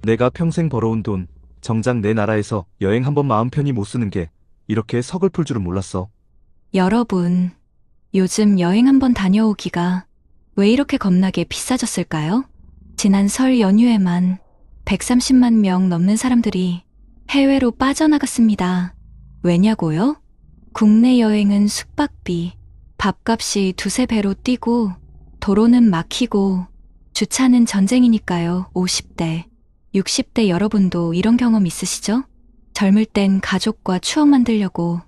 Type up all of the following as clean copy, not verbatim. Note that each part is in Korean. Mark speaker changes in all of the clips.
Speaker 1: 내가 평생 벌어온 돈, 정작 내 나라에서 여행 한번 마음 편히 못 쓰는 게 이렇게 서글플 줄은 몰랐어.
Speaker 2: 여러분, 요즘 여행 한번 다녀오기가 왜 이렇게 겁나게 비싸졌을까요? 지난 설 연휴에만 130만 명 넘는 사람들이 해외로 빠져나갔습니다. 왜냐고요? 국내 여행은 숙박비, 밥값이 두세 배로 뛰고 도로는 막히고 주차는 전쟁이니까요. 50대, 60대 여러분도 이런 경험 있으시죠? 젊을 땐 가족과 추억 만들려고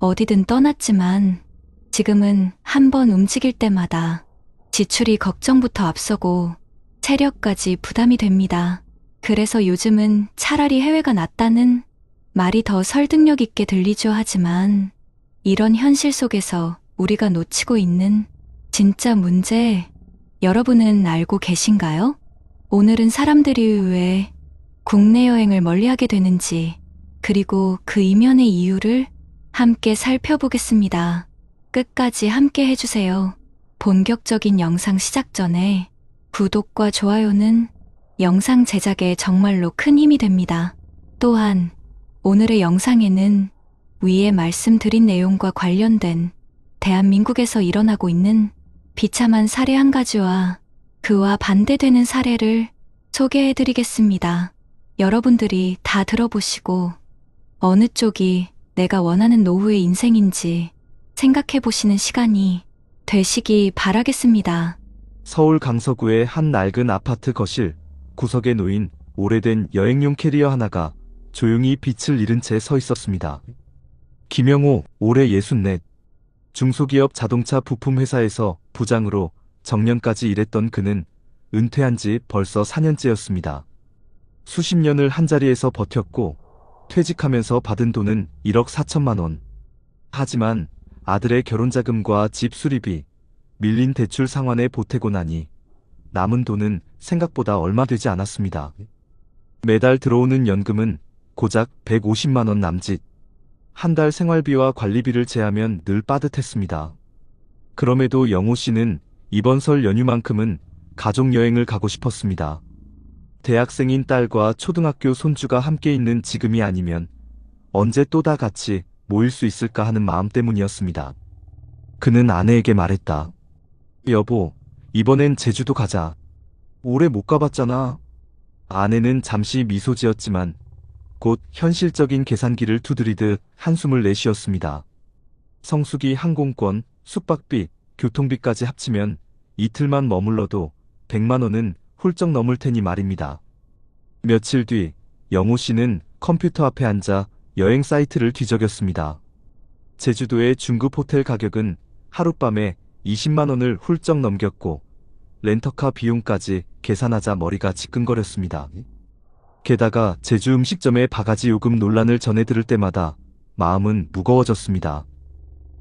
Speaker 2: 어디든 떠났지만 지금은 한 번 움직일 때마다 지출이 걱정부터 앞서고 체력까지 부담이 됩니다. 그래서 요즘은 차라리 해외가 낫다는 말이 더 설득력 있게 들리죠. 하지만 이런 현실 속에서 우리가 놓치고 있는 진짜 문제, 여러분은 알고 계신가요? 오늘은 사람들이 왜 국내 여행을 멀리하게 되는지, 그리고 그 이면의 이유를 함께 살펴보겠습니다. 끝까지 함께 해주세요. 본격적인 영상 시작 전에 구독과 좋아요는 영상 제작에 정말로 큰 힘이 됩니다. 또한 오늘의 영상에는 위에 말씀드린 내용과 관련된 대한민국에서 일어나고 있는 비참한 사례 한 가지와 그와 반대되는 사례를 소개해드리겠습니다. 여러분들이 다 들어보시고 어느 쪽이 내가 원하는 노후의 인생인지 생각해보시는 시간이 되시기 바라겠습니다.
Speaker 1: 서울 강서구의 한 낡은 아파트 거실, 구석에 놓인 오래된 여행용 캐리어 하나가 조용히 빛을 잃은 채 서 있었습니다. 김영호, 올해 64. 중소기업 자동차 부품 회사에서 부장으로 정년까지 일했던 그는 은퇴한 지 벌써 4년째였습니다. 수십 년을 한자리에서 버텼고 퇴직하면서 받은 돈은 1억 4천만 원. 하지만 아들의 결혼자금과 집 수리비, 밀린 대출 상환에 보태고 나니 남은 돈은 생각보다 얼마 되지 않았습니다. 매달 들어오는 연금은 고작 150만 원 남짓. 한 달 생활비와 관리비를 제하면 늘 빠듯했습니다. 그럼에도 영호 씨는 이번 설 연휴만큼은 가족여행을 가고 싶었습니다. 대학생인 딸과 초등학교 손주가 함께 있는 지금이 아니면 언제 또 다 같이 모일 수 있을까 하는 마음 때문이었습니다. 그는 아내에게 말했다. 여보, 이번엔 제주도 가자. 오래 못 가봤잖아. 아내는 잠시 미소 지었지만 곧 현실적인 계산기를 두드리듯 한숨을 내쉬었습니다. 성수기 항공권, 숙박비, 교통비까지 합치면 이틀만 머물러도 100만 원은 훌쩍 넘을 테니 말입니다. 며칠 뒤 영호 씨는 컴퓨터 앞에 앉아 여행 사이트를 뒤적였습니다. 제주도의 중급 호텔 가격은 하룻밤에 20만 원을 훌쩍 넘겼고 렌터카 비용까지 계산하자 머리가 지끈거렸습니다. 게다가 제주 음식점의 바가지 요금 논란을 전해 들을 때마다 마음은 무거워졌습니다.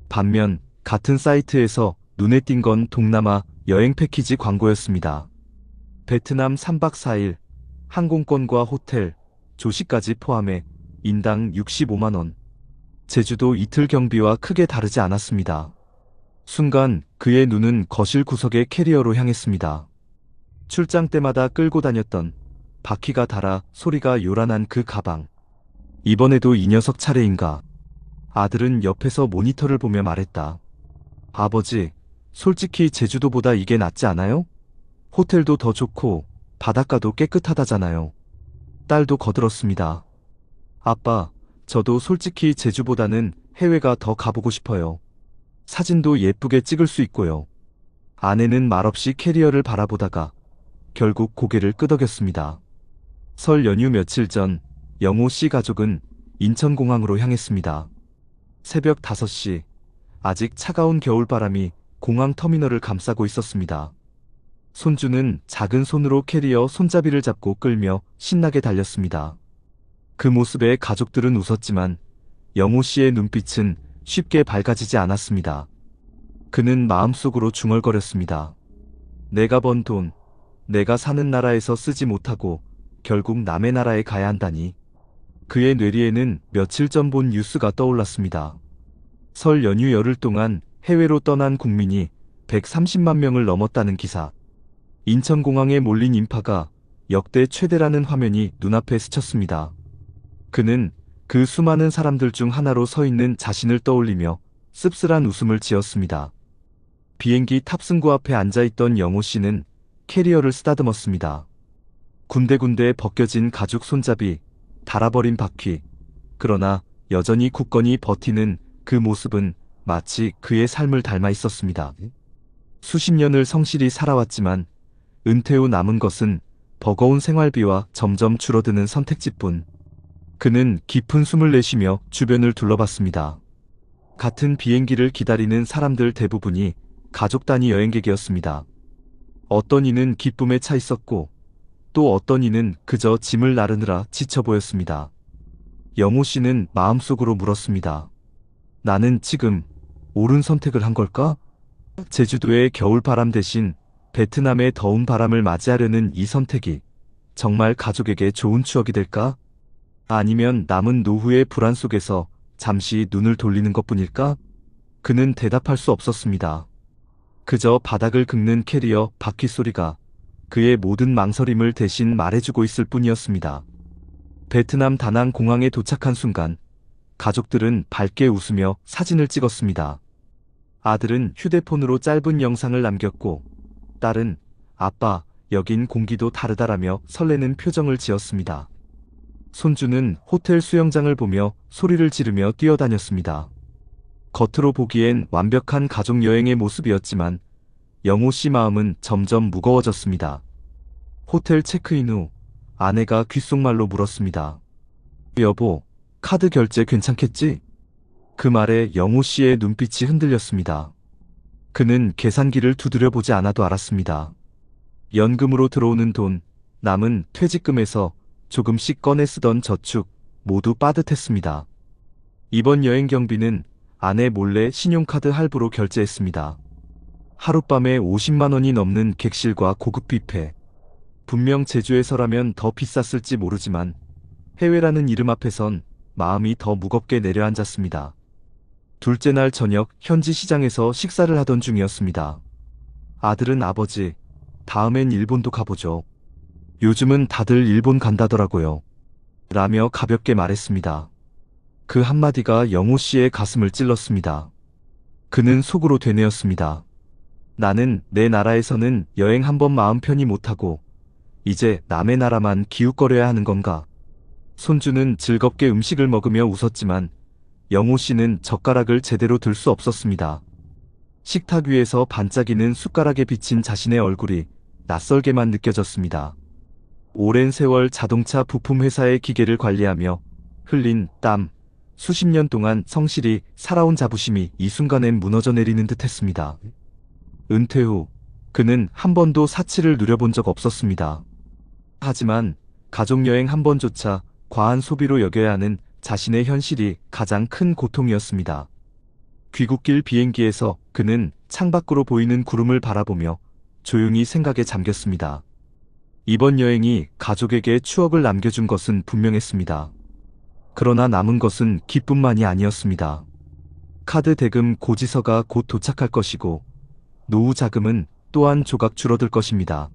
Speaker 1: 반면 같은 사이트에서 눈에 띈 건 동남아 여행 패키지 광고였습니다. 베트남 3박 4일, 항공권과 호텔, 조식까지 포함해 인당 65만 원. 제주도 이틀 경비와 크게 다르지 않았습니다. 순간 그의 눈은 거실 구석의 캐리어로 향했습니다. 출장 때마다 끌고 다녔던 바퀴가 달아 소리가 요란한 그 가방. 이번에도 이 녀석 차례인가? 아들은 옆에서 모니터를 보며 말했다. 아버지, 솔직히 제주도보다 이게 낫지 않아요? 호텔도 더 좋고 바닷가도 깨끗하다잖아요. 딸도 거들었습니다. 아빠, 저도 솔직히 제주보다는 해외가 더 가보고 싶어요. 사진도 예쁘게 찍을 수 있고요. 아내는 말없이 캐리어를 바라보다가 결국 고개를 끄덕였습니다. 설 연휴 며칠 전 영호 씨 가족은 인천공항으로 향했습니다. 새벽 5시, 아직 차가운 겨울바람이 공항 터미널을 감싸고 있었습니다. 손주는 작은 손으로 캐리어 손잡이를 잡고 끌며 신나게 달렸습니다. 그 모습에 가족들은 웃었지만 영호 씨의 눈빛은 쉽게 밝아지지 않았습니다. 그는 마음속으로 중얼거렸습니다. 내가 번 돈, 내가 사는 나라에서 쓰지 못하고 결국 남의 나라에 가야 한다니. 그의 뇌리에는 며칠 전 본 뉴스가 떠올랐습니다. 설 연휴 열흘 동안 해외로 떠난 국민이 130만 명을 넘었다는 기사. 인천공항에 몰린 인파가 역대 최대라는 화면이 눈앞에 스쳤습니다. 그는 그 수많은 사람들 중 하나로 서 있는 자신을 떠올리며 씁쓸한 웃음을 지었습니다. 비행기 탑승구 앞에 앉아있던 영호 씨는 캐리어를 쓰다듬었습니다. 군데군데 벗겨진 가죽 손잡이, 닳아버린 바퀴, 그러나 여전히 굳건히 버티는 그 모습은 마치 그의 삶을 닮아 있었습니다. 수십 년을 성실히 살아왔지만 은퇴 후 남은 것은 버거운 생활비와 점점 줄어드는 선택지뿐. 그는 깊은 숨을 내쉬며 주변을 둘러봤습니다. 같은 비행기를 기다리는 사람들 대부분이 가족 단위 여행객이었습니다. 어떤 이는 기쁨에 차 있었고 또 어떤 이는 그저 짐을 나르느라 지쳐 보였습니다. 영호 씨는 마음속으로 물었습니다. 나는 지금 옳은 선택을 한 걸까? 제주도의 겨울 바람 대신 베트남의 더운 바람을 맞이하려는 이 선택이 정말 가족에게 좋은 추억이 될까? 아니면 남은 노후의 불안 속에서 잠시 눈을 돌리는 것뿐일까? 그는 대답할 수 없었습니다. 그저 바닥을 긁는 캐리어 바퀴 소리가 그의 모든 망설임을 대신 말해주고 있을 뿐이었습니다. 베트남 다낭 공항에 도착한 순간 가족들은 밝게 웃으며 사진을 찍었습니다. 아들은 휴대폰으로 짧은 영상을 남겼고 딸은 아빠, 여긴 공기도 다르다라며 설레는 표정을 지었습니다. 손주는 호텔 수영장을 보며 소리를 지르며 뛰어다녔습니다. 겉으로 보기엔 완벽한 가족 여행의 모습이었지만 영호 씨 마음은 점점 무거워졌습니다. 호텔 체크인 후 아내가 귓속말로 물었습니다. 여보, 카드 결제 괜찮겠지? 그 말에 영호 씨의 눈빛이 흔들렸습니다. 그는 계산기를 두드려 보지 않아도 알았습니다. 연금으로 들어오는 돈, 남은 퇴직금에서 조금씩 꺼내 쓰던 저축 모두 빠듯했습니다. 이번 여행 경비는 아내 몰래 신용카드 할부로 결제했습니다. 하룻밤에 50만 원이 넘는 객실과 고급 뷔페. 분명 제주에서라면 더 비쌌을지 모르지만 해외라는 이름 앞에선 마음이 더 무겁게 내려앉았습니다. 둘째 날 저녁 현지 시장에서 식사를 하던 중이었습니다. 아들은 아버지, 다음엔 일본도 가보죠. 요즘은 다들 일본 간다더라고요. 라며 가볍게 말했습니다. 그 한마디가 영호 씨의 가슴을 찔렀습니다. 그는 속으로 되뇌었습니다. 나는 내 나라에서는 여행 한 번 마음 편히 못하고 이제 남의 나라만 기웃거려야 하는 건가? 손주는 즐겁게 음식을 먹으며 웃었지만 영호 씨는 젓가락을 제대로 들 수 없었습니다. 식탁 위에서 반짝이는 숟가락에 비친 자신의 얼굴이 낯설게만 느껴졌습니다. 오랜 세월 자동차 부품 회사의 기계를 관리하며 흘린 땀, 수십 년 동안 성실히 살아온 자부심이 이 순간엔 무너져 내리는 듯했습니다. 은퇴 후 그는 한 번도 사치를 누려본 적 없었습니다. 하지만 가족여행 한 번조차 과한 소비로 여겨야 하는 자신의 현실이 가장 큰 고통이었습니다. 귀국길 비행기에서 그는 창밖으로 보이는 구름을 바라보며 조용히 생각에 잠겼습니다. 이번 여행이 가족에게 추억을 남겨준 것은 분명했습니다. 그러나 남은 것은 기쁨만이 아니었습니다. 카드 대금 고지서가 곧 도착할 것이고 노후 자금은 또한 조각 줄어들 것입니다.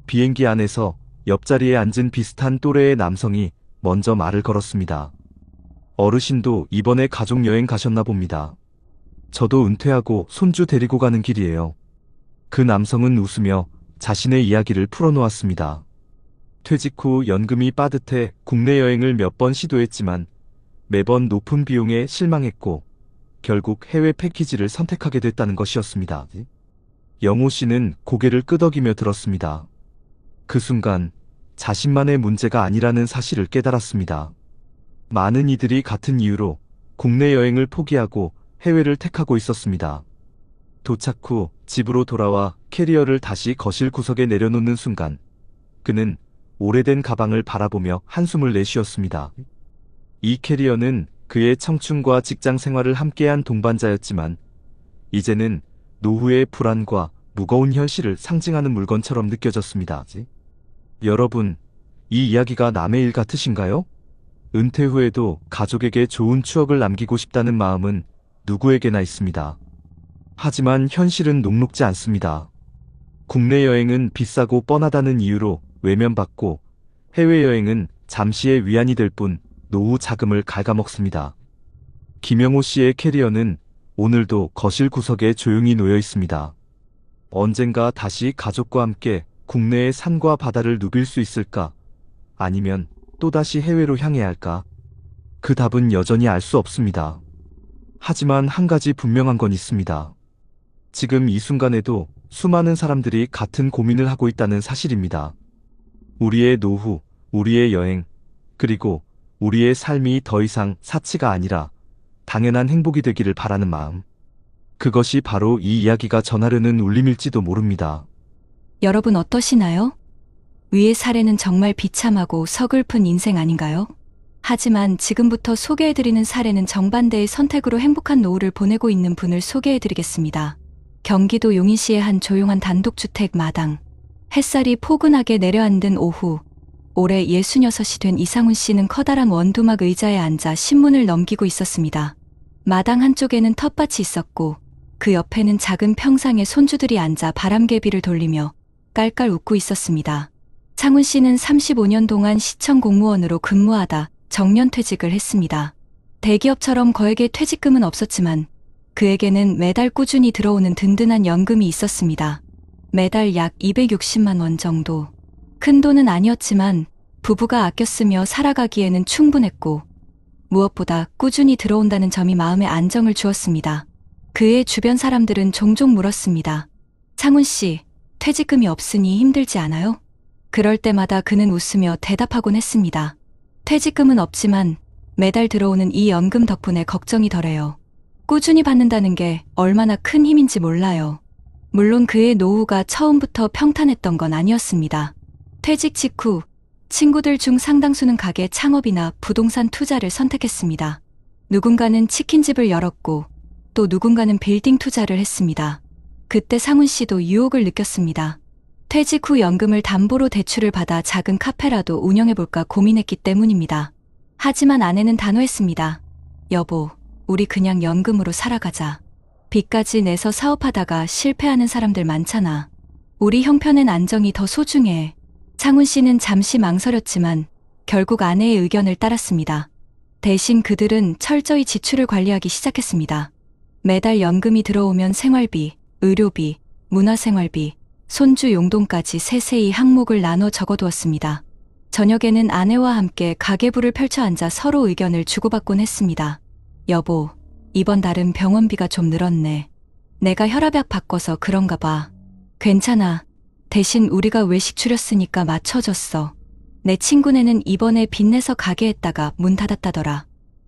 Speaker 1: 비행기 안에서 옆자리에 앉은 비슷한 또래의 남성이 먼저 말을 걸었습니다. 어르신도 이번에 가족여행 가셨나 봅니다. 저도 은퇴하고 손주 데리고 가는 길이에요. 그 남성은 웃으며 자신의 이야기를 풀어놓았습니다. 퇴직 후 연금이 빠듯해 국내 여행을 몇 번 시도했지만 매번 높은 비용에 실망했고 결국 해외 패키지를 선택하게 됐다는 것이었습니다. 영호 씨는 고개를 끄덕이며 들었습니다. 그 순간 자신만의 문제가 아니라는 사실을 깨달았습니다. 많은 이들이 같은 이유로 국내 여행을 포기하고 해외를 택하고 있었습니다. 도착 후 집으로 돌아와 캐리어를 다시 거실 구석에 내려놓는 순간 그는 오래된 가방을 바라보며 한숨을 내쉬었습니다. 이 캐리어는 그의 청춘과 직장 생활을 함께한 동반자였지만 이제는 노후의 불안과 무거운 현실을 상징하는 물건처럼 느껴졌습니다. 여러분, 이 이야기가 남의 일 같으신가요? 은퇴 후에도 가족에게 좋은 추억을 남기고 싶다는 마음은 누구에게나 있습니다. 하지만 현실은 녹록지 않습니다. 국내 여행은 비싸고 뻔하다는 이유로 외면받고 해외여행은 잠시의 위안이 될 뿐 노후 자금을 갉아먹습니다. 김영호 씨의 캐리어는 오늘도 거실 구석에 조용히 놓여 있습니다. 언젠가 다시 가족과 함께 국내의 산과 바다를 누빌 수 있을까? 아니면 또다시 해외로 향해야 할까? 그 답은 여전히 알 수 없습니다. 하지만 한 가지 분명한 건 있습니다. 지금 이 순간에도 수많은 사람들이 같은 고민을 하고 있다는 사실입니다. 우리의 노후, 우리의 여행, 그리고 우리의 삶이 더 이상 사치가 아니라 당연한 행복이 되기를 바라는 마음. 그것이 바로 이 이야기가 전하려는 울림일지도 모릅니다.
Speaker 2: 여러분 어떠시나요? 위의 사례는 정말 비참하고 서글픈 인생 아닌가요? 하지만 지금부터 소개해드리는 사례는 정반대의 선택으로 행복한 노후를 보내고 있는 분을 소개해드리겠습니다. 경기도 용인시의 한 조용한 단독주택 마당. 햇살이 포근하게 내려앉은 오후. 올해 66이 된 이상훈 씨는 커다란 원두막 의자에 앉아 신문을 넘기고 있었습니다. 마당 한쪽에는 텃밭이 있었고 그 옆에는 작은 평상에 손주들이 앉아 바람개비를 돌리며 깔깔 웃고 있었습니다. 상훈 씨는 35년 동안 시청 공무원으로 근무하다 정년퇴직을 했습니다. 대기업처럼 거액의 퇴직금은 없었지만 그에게는 매달 꾸준히 들어오는 든든한 연금이 있었습니다. 매달 약 260만 원 정도. 큰 돈은 아니었지만 부부가 아껴 쓰며 살아가기에는 충분했고 무엇보다 꾸준히 들어온다는 점이 마음에 안정을 주었습니다. 그의 주변 사람들은 종종 물었습니다. 상훈 씨, 퇴직금이 없으니 힘들지 않아요? 그럴 때마다 그는 웃으며 대답하곤 했습니다. 퇴직금은 없지만 매달 들어오는 이 연금 덕분에 걱정이 덜해요. 꾸준히 받는다는 게 얼마나 큰 힘인지 몰라요. 물론 그의 노후가 처음부터 평탄했던 건 아니었습니다. 퇴직 직후 친구들 중 상당수는 가게 창업이나 부동산 투자를 선택했습니다. 누군가는 치킨집을 열었고 또 누군가는 빌딩 투자를 했습니다. 그때 상훈 씨도 유혹을 느꼈습니다. 퇴직 후 연금을 담보로 대출을 받아 작은 카페라도 운영해볼까 고민했기 때문입니다. 하지만 아내는 단호했습니다. 여보, 우리 그냥 연금으로 살아가자. 빚까지 내서 사업하다가 실패하는 사람들 많잖아. 우리 형편엔 안정이 더 소중해. 상훈 씨는 잠시 망설였지만 결국 아내의 의견을 따랐습니다. 대신 그들은 철저히 지출을 관리하기 시작했습니다. 매달 연금이 들어오면 생활비, 의료비, 문화생활비, 손주 용돈까지 세세히 항목을 나눠 적어두었습니다. 저녁에는 아내와 함께 가계부를 펼쳐 앉아 서로 의견을 주고받곤 했습니다. 여보, 이번 달은 병원비가 좀 늘었네. 내가 혈압약 바꿔서 그런가 봐. 괜찮아. 대신 우리가 외식 줄였으니까 맞춰줬어. 내 친구네는 이번에 빚내서 가게 했다가 문 닫았다더라.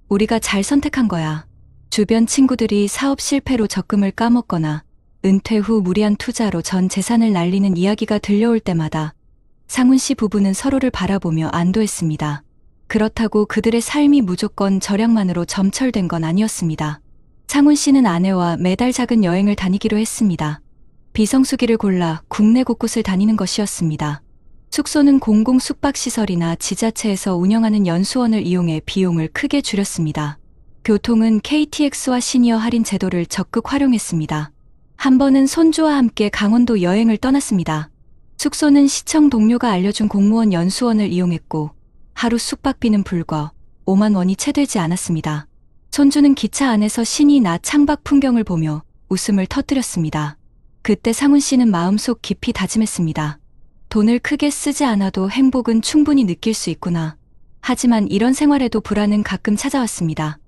Speaker 2: 우리가 잘 선택한 거야. 주변 친구들이 사업 실패로 적금을 까먹거나 은퇴 후 무리한 투자로 전 재산을 날리는 이야기가 들려올 때마다 상훈 씨 부부는 서로를 바라보며 안도했습니다. 그렇다고 그들의 삶이 무조건 절약만으로 점철된 건 아니었습니다. 상훈 씨는 아내와 매달 작은 여행을 다니기로 했습니다. 비성수기를 골라 국내 곳곳을 다니는 것이었습니다. 숙소는 공공 숙박시설이나 지자체에서 운영하는 연수원을 이용해 비용을 크게 줄였습니다. 교통은 KTX와 시니어 할인 제도를 적극 활용했습니다. 한 번은 손주와 함께 강원도 여행을 떠났습니다. 숙소는 시청 동료가 알려준 공무원 연수원을 이용했고 하루 숙박비는 불과 5만 원이 채 되지 않았습니다. 손주는 기차 안에서 신이 나 창밖 풍경을 보며 웃음을 터뜨렸습니다. 그때 상훈 씨는 마음속 깊이 다짐했습니다. 돈을 크게 쓰지 않아도 행복은 충분히 느낄 수 있구나. 하지만 이런 생활에도 불안은 가끔 찾아왔습니다.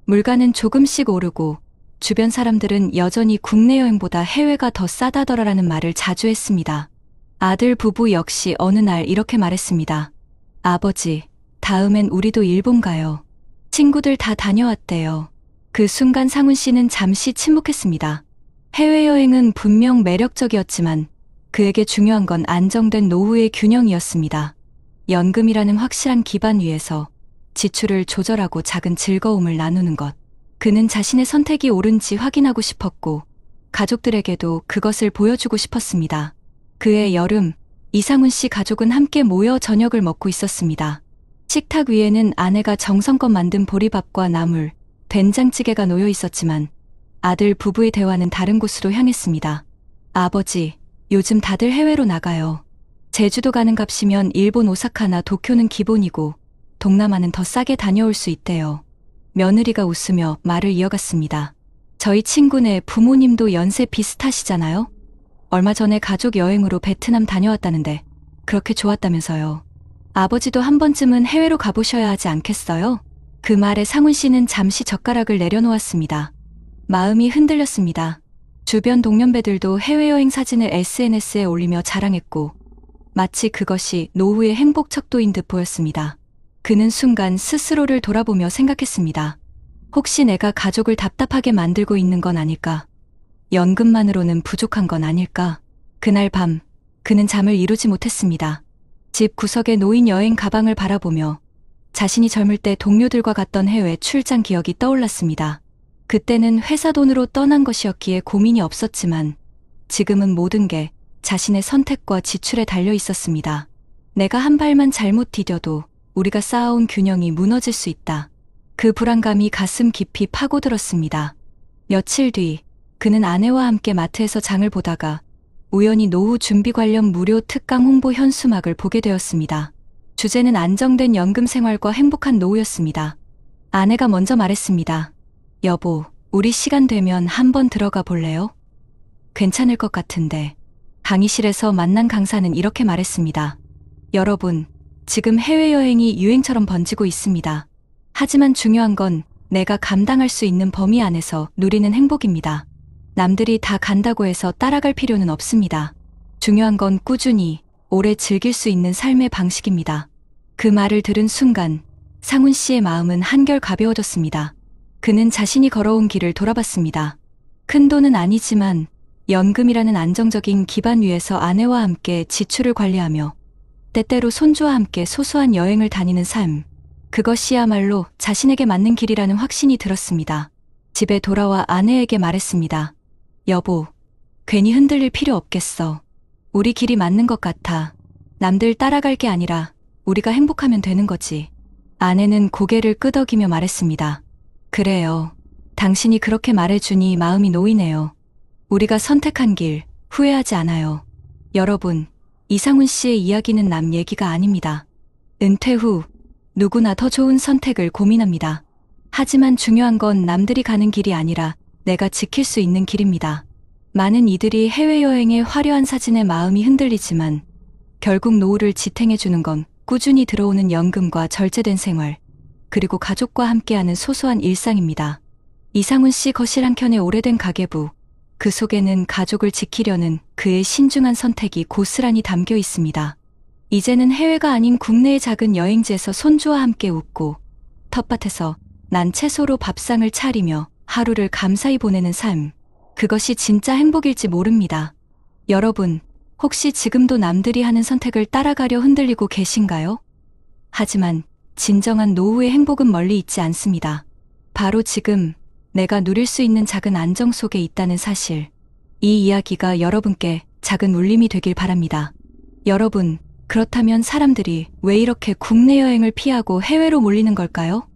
Speaker 2: 물가는 조금씩 오르고 주변 사람들은 여전히 국내 여행보다 해외가 더 싸다더라라는 말을 자주 했습니다. 아들 부부 역시 어느 날 이렇게 말했습니다. 아버지, 다음엔 우리도 일본 가요. 친구들 다 다녀왔대요. 그 순간 상훈 씨는 잠시 침묵했습니다. 해외여행은 분명 매력적이었지만 그에게 중요한 건 안정된 노후의 균형이었습니다. 연금이라는 확실한 기반 위에서 지출을 조절하고 작은 즐거움을 나누는 것. 그는 자신의 선택이 옳은지 확인하고 싶었고 가족들에게도 그것을 보여주고 싶었습니다. 그해 여름, 이상훈 씨 가족은 함께 모여 저녁을 먹고 있었습니다. 식탁 위에는 아내가 정성껏 만든 보리밥과 나물, 된장찌개가 놓여 있었지만 아들 부부의 대화는 다른 곳으로 향했습니다. 아버지, 요즘 다들 해외로 나가요. 제주도 가는 값이면 일본 오사카나 도쿄는 기본이고 동남아는 더 싸게 다녀올 수 있대요. 며느리가 웃으며 말을 이어갔습니다. 저희 친구네 부모님도 연세 비슷하시잖아요? 얼마 전에 가족 여행으로 베트남 다녀왔다는데 그렇게 좋았다면서요. 아버지도 한 번쯤은 해외로 가보셔야 하지 않겠어요? 그 말에 상훈 씨는 잠시 젓가락을 내려놓았습니다. 마음이 흔들렸습니다. 주변 동년배들도 해외여행 사진을 SNS에 올리며 자랑했고 마치 그것이 노후의 행복 척도인 듯 보였습니다. 그는 순간 스스로를 돌아보며 생각했습니다. 혹시 내가 가족을 답답하게 만들고 있는 건 아닐까? 연금만으로는 부족한 건 아닐까? 그날 밤 그는 잠을 이루지 못했습니다. 집 구석에 놓인 여행 가방을 바라보며 자신이 젊을 때 동료들과 갔던 해외 출장 기억이 떠올랐습니다. 그때는 회사 돈으로 떠난 것이었기에 고민이 없었지만 지금은 모든 게 자신의 선택과 지출에 달려 있었습니다. 내가 한 발만 잘못 디뎌도 우리가 쌓아온 균형이 무너질 수 있다. 그 불안감이 가슴 깊이 파고들었습니다. 며칠 뒤 그는 아내와 함께 마트에서 장을 보다가 우연히 노후 준비 관련 무료 특강 홍보 현수막을 보게 되었습니다. 주제는 안정된 연금 생활과 행복한 노후였습니다. 아내가 먼저 말했습니다. 여보, 우리 시간 되면 한번 들어가 볼래요? 괜찮을 것 같은데. 강의실에서 만난 강사는 이렇게 말했습니다. 여러분, 지금 해외여행이 유행처럼 번지고 있습니다. 하지만 중요한 건 내가 감당할 수 있는 범위 안에서 누리는 행복입니다. 남들이 다 간다고 해서 따라갈 필요는 없습니다. 중요한 건 꾸준히 오래 즐길 수 있는 삶의 방식입니다. 그 말을 들은 순간 상훈 씨의 마음은 한결 가벼워졌습니다. 그는 자신이 걸어온 길을 돌아봤습니다. 큰 돈은 아니지만 연금이라는 안정적인 기반 위에서 아내와 함께 지출을 관리하며 때때로 손주와 함께 소소한 여행을 다니는 삶. 그것이야말로 자신에게 맞는 길이라는 확신이 들었습니다. 집에 돌아와 아내에게 말했습니다. 여보, 괜히 흔들릴 필요 없겠어. 우리 길이 맞는 것 같아. 남들 따라갈 게 아니라 우리가 행복하면 되는 거지. 아내는 고개를 끄덕이며 말했습니다. 그래요. 당신이 그렇게 말해주니 마음이 놓이네요. 우리가 선택한 길 후회하지 않아요. 여러분, 이상훈 씨의 이야기는 남 얘기가 아닙니다. 은퇴 후 누구나 더 좋은 선택을 고민합니다. 하지만 중요한 건 남들이 가는 길이 아니라 내가 지킬 수 있는 길입니다. 많은 이들이 해외여행의 화려한 사진에 마음이 흔들리지만 결국 노후를 지탱해주는 건 꾸준히 들어오는 연금과 절제된 생활, 그리고 가족과 함께하는 소소한 일상입니다. 이상훈 씨 거실 한켠의 오래된 가계부, 그 속에는 가족을 지키려는 그의 신중한 선택이 고스란히 담겨 있습니다. 이제는 해외가 아닌 국내의 작은 여행지에서 손주와 함께 웃고 텃밭에서 난 채소로 밥상을 차리며 하루를 감사히 보내는 삶. 그것이 진짜 행복일지 모릅니다. 여러분, 혹시 지금도 남들이 하는 선택을 따라가려 흔들리고 계신가요? 하지만 진정한 노후의 행복은 멀리 있지 않습니다. 바로 지금 내가 누릴 수 있는 작은 안정 속에 있다는 사실. 이 이야기가 여러분께 작은 울림이 되길 바랍니다. 여러분, 그렇다면 사람들이 왜 이렇게 국내 여행을 피하고 해외로 몰리는 걸까요?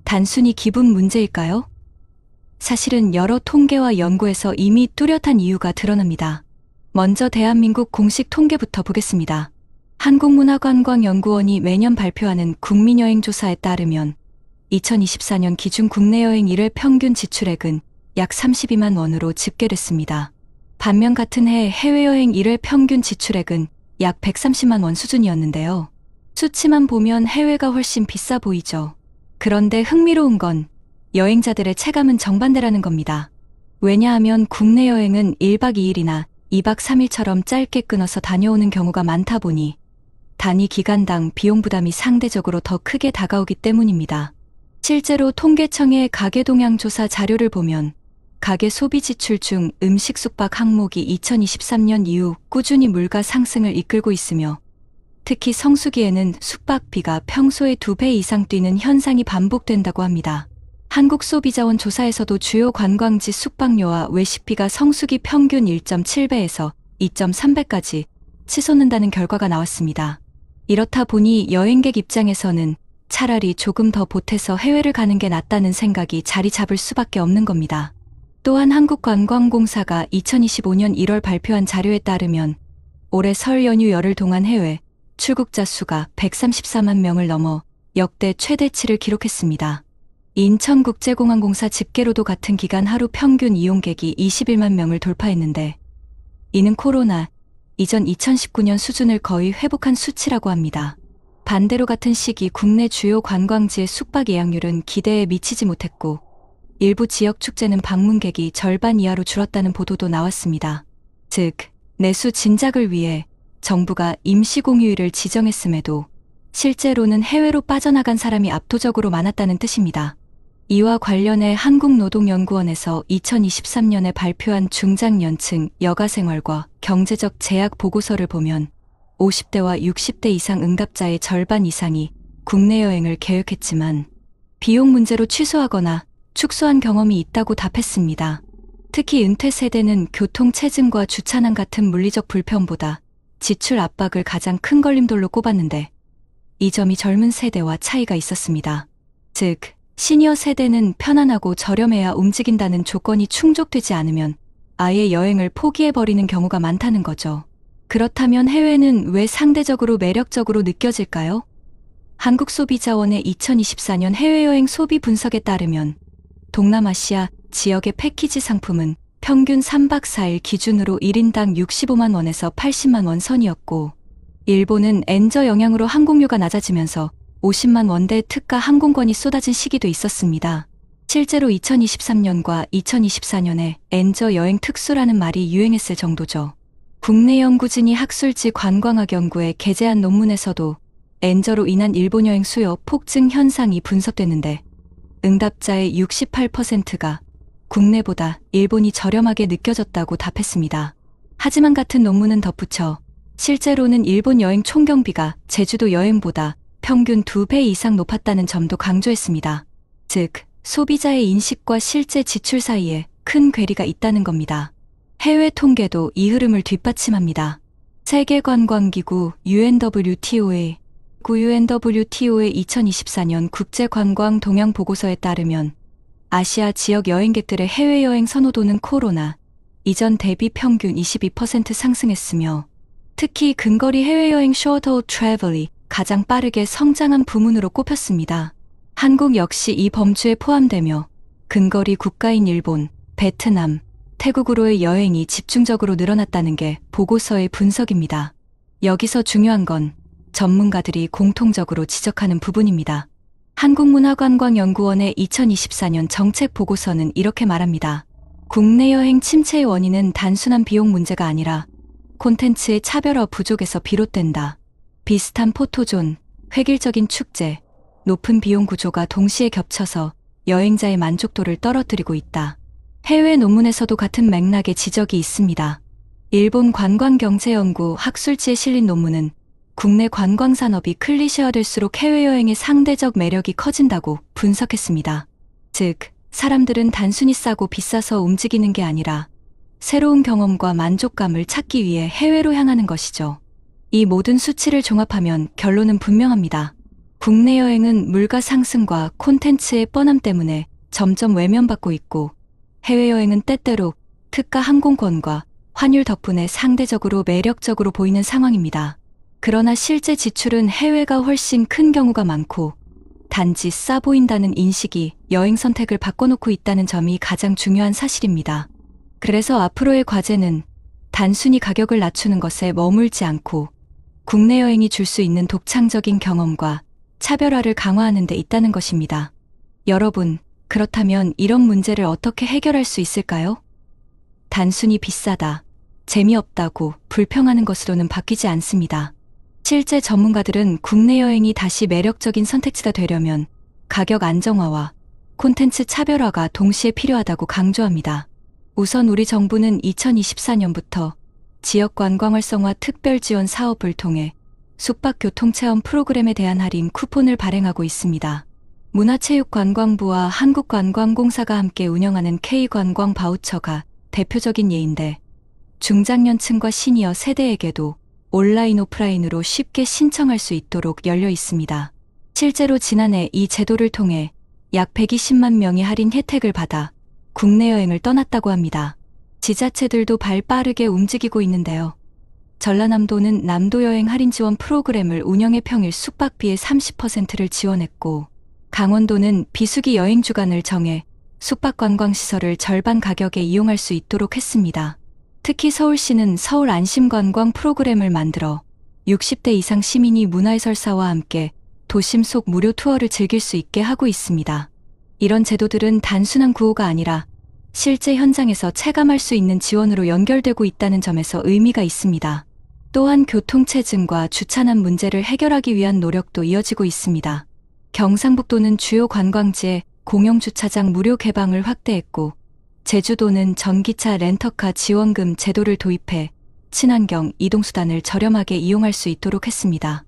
Speaker 2: 단순히 기분 문제일까요? 사실은 여러 통계와 연구에서 이미 뚜렷한 이유가 드러납니다. 먼저 대한민국 공식 통계부터 보겠습니다. 한국문화관광연구원이 매년 발표하는 국민여행조사에 따르면 2024년 기준 국내 여행 1회 평균 지출액은 약 32만 원으로 집계됐습니다. 반면 같은 해 해외여행 1회 평균 지출액은 약 130만 원 수준이었는데요. 수치만 보면 해외가 훨씬 비싸 보이죠. 그런데 흥미로운 건 여행자들의 체감은 정반대라는 겁니다. 왜냐하면 국내 여행은 1박 2일이나 2박 3일처럼 짧게 끊어서 다녀오는 경우가 많다 보니 단위 기간당 비용 부담이 상대적으로 더 크게 다가오기 때문입니다. 실제로 통계청의 가계동향 조사 자료를 보면 가계 소비 지출 중 음식 숙박 항목이 2023년 이후 꾸준히 물가 상승을 이끌고 있으며 특히 성수기에는 숙박비가 평소의 2배 이상 뛰는 현상이 반복된다고 합니다. 한국소비자원 조사에서도 주요 관광지 숙박료와 외식비가 성수기 평균 1.7배에서 2.3배까지 치솟는다는 결과가 나왔습니다. 이렇다 보니 여행객 입장에서는 차라리 조금 더 보태서 해외를 가는 게 낫다는 생각이 자리 잡을 수밖에 없는 겁니다. 또한 한국관광공사가 2025년 1월 발표한 자료에 따르면 올해 설 연휴 열흘 동안 해외 출국자 수가 134만 명을 넘어 역대 최대치를 기록했습니다. 인천국제공항공사 집계로도 같은 기간 하루 평균 이용객이 21만 명을 돌파했는데 이는 코로나 이전 2019년 수준을 거의 회복한 수치라고 합니다. 반대로 같은 시기 국내 주요 관광지의 숙박 예약률은 기대에 미치지 못했고 일부 지역 축제는 방문객이 절반 이하로 줄었다는 보도도 나왔습니다. 즉, 내수 진작을 위해 정부가 임시공휴일을 지정했음에도 실제로는 해외로 빠져나간 사람이 압도적으로 많았다는 뜻입니다. 이와 관련해 한국노동연구원에서 2023년에 발표한 중장년층 여가생활과 경제적 제약 보고서를 보면 50대와 60대 이상 응답자의 절반 이상이 국내 여행을 계획했지만 비용 문제로 취소하거나 축소한 경험이 있다고 답했습니다. 특히 은퇴 세대는 교통 체증과 주차난 같은 물리적 불편보다 지출 압박을 가장 큰 걸림돌로 꼽았는데 이 점이 젊은 세대와 차이가 있었습니다. 즉, 시니어 세대는 편안하고 저렴해야 움직인다는 조건이 충족되지 않으면 아예 여행을 포기해버리는 경우가 많다는 거죠. 그렇다면 해외는 왜 상대적으로 매력적으로 느껴질까요? 한국소비자원의 2024년 해외여행 소비 분석에 따르면 동남아시아 지역의 패키지 상품은 평균 3박 4일 기준으로 1인당 65만 원에서 80만 원 선이었고 일본은 엔저 영향으로 항공료가 낮아지면서 50만 원대 특가 항공권이 쏟아진 시기도 있었습니다. 실제로 2023년과 2024년에 엔저 여행 특수라는 말이 유행했을 정도죠. 국내 연구진이 학술지 관광학 연구에 게재한 논문에서도 엔저로 인한 일본 여행 수요 폭증 현상이 분석됐는데 응답자의 68%가 국내보다 일본이 저렴하게 느껴졌다고 답했습니다. 하지만 같은 논문은 덧붙여 실제로는 일본 여행 총경비가 제주도 여행보다 평균 2배 이상 높았다는 점도 강조했습니다. 즉, 소비자의 인식과 실제 지출 사이에 큰 괴리가 있다는 겁니다. 해외 통계도 이 흐름을 뒷받침합니다. 세계관광기구 UNWTO의 2024년 국제관광 동향 보고서에 따르면 아시아 지역 여행객들의 해외여행 선호도는 코로나 이전 대비 평균 22% 상승했으며 특히 근거리 해외여행 short-haul travel이 가장 빠르게 성장한 부문으로 꼽혔습니다. 한국 역시 이 범주에 포함되며 근거리 국가인 일본, 베트남, 태국으로의 여행이 집중적으로 늘어났다는 게 보고서의 분석입니다. 여기서 중요한 건 전문가들이 공통적으로 지적하는 부분입니다. 한국문화관광연구원의 2024년 정책 보고서는 이렇게 말합니다. 국내 여행 침체의 원인은 단순한 비용 문제가 아니라 콘텐츠의 차별화 부족에서 비롯된다. 비슷한 포토존, 획일적인 축제, 높은 비용 구조가 동시에 겹쳐서 여행자의 만족도를 떨어뜨리고 있다. 해외 논문에서도 같은 맥락의 지적이 있습니다. 일본 관광경제연구 학술지에 실린 논문은 국내 관광산업이 클리셰화될수록 해외여행의 상대적 매력이 커진다고 분석했습니다. 즉, 사람들은 단순히 싸고 비싸서 움직이는 게 아니라 새로운 경험과 만족감을 찾기 위해 해외로 향하는 것이죠. 이 모든 수치를 종합하면 결론은 분명합니다. 국내 여행은 물가 상승과 콘텐츠의 뻔함 때문에 점점 외면받고 있고 해외여행은 때때로 특가 항공권과 환율 덕분에 상대적으로 매력적으로 보이는 상황입니다. 그러나 실제 지출은 해외가 훨씬 큰 경우가 많고 단지 싸 보인다는 인식이 여행 선택을 바꿔놓고 있다는 점이 가장 중요한 사실입니다. 그래서 앞으로의 과제는 단순히 가격을 낮추는 것에 머물지 않고 국내 여행이 줄 수 있는 독창적인 경험과 차별화를 강화하는 데 있다는 것입니다. 여러분, 그렇다면 이런 문제를 어떻게 해결할 수 있을까요? 단순히 비싸다, 재미없다고 불평하는 것으로는 바뀌지 않습니다. 실제 전문가들은 국내 여행이 다시 매력적인 선택지가 되려면 가격 안정화와 콘텐츠 차별화가 동시에 필요하다고 강조합니다. 우선 우리 정부는 2024년부터 지역 관광 활성화 특별 지원 사업을 통해 숙박 교통 체험 프로그램에 대한 할인 쿠폰을 발행하고 있습니다. 문화체육관광부와 한국관광공사가 함께 운영하는 K관광 바우처가 대표적인 예인데 중장년층과 시니어 세대에게도 온라인 오프라인으로 쉽게 신청할 수 있도록 열려 있습니다. 실제로 지난해 이 제도를 통해 약 120만 명이 할인 혜택을 받아 국내 여행을 떠났다고 합니다. 지자체들도 발 빠르게 움직이고 있는데요. 전라남도는 남도 여행 할인 지원 프로그램을 운영해 평일 숙박비의 30%를 지원했고, 강원도는 비수기 여행 주간을 정해 숙박 관광시설을 절반 가격에 이용할 수 있도록 했습니다. 특히 서울시는 서울 안심관광 프로그램을 만들어 60대 이상 시민이 문화해설사와 함께 도심 속 무료 투어를 즐길 수 있게 하고 있습니다. 이런 제도들은 단순한 구호가 아니라 실제 현장에서 체감할 수 있는 지원으로 연결되고 있다는 점에서 의미가 있습니다. 또한 교통체증과 주차난 문제를 해결하기 위한 노력도 이어지고 있습니다. 경상북도는 주요 관광지에 공영주차장 무료 개방을 확대했고, 제주도는 전기차 렌터카 지원금 제도를 도입해 친환경 이동수단을 저렴하게 이용할 수 있도록 했습니다.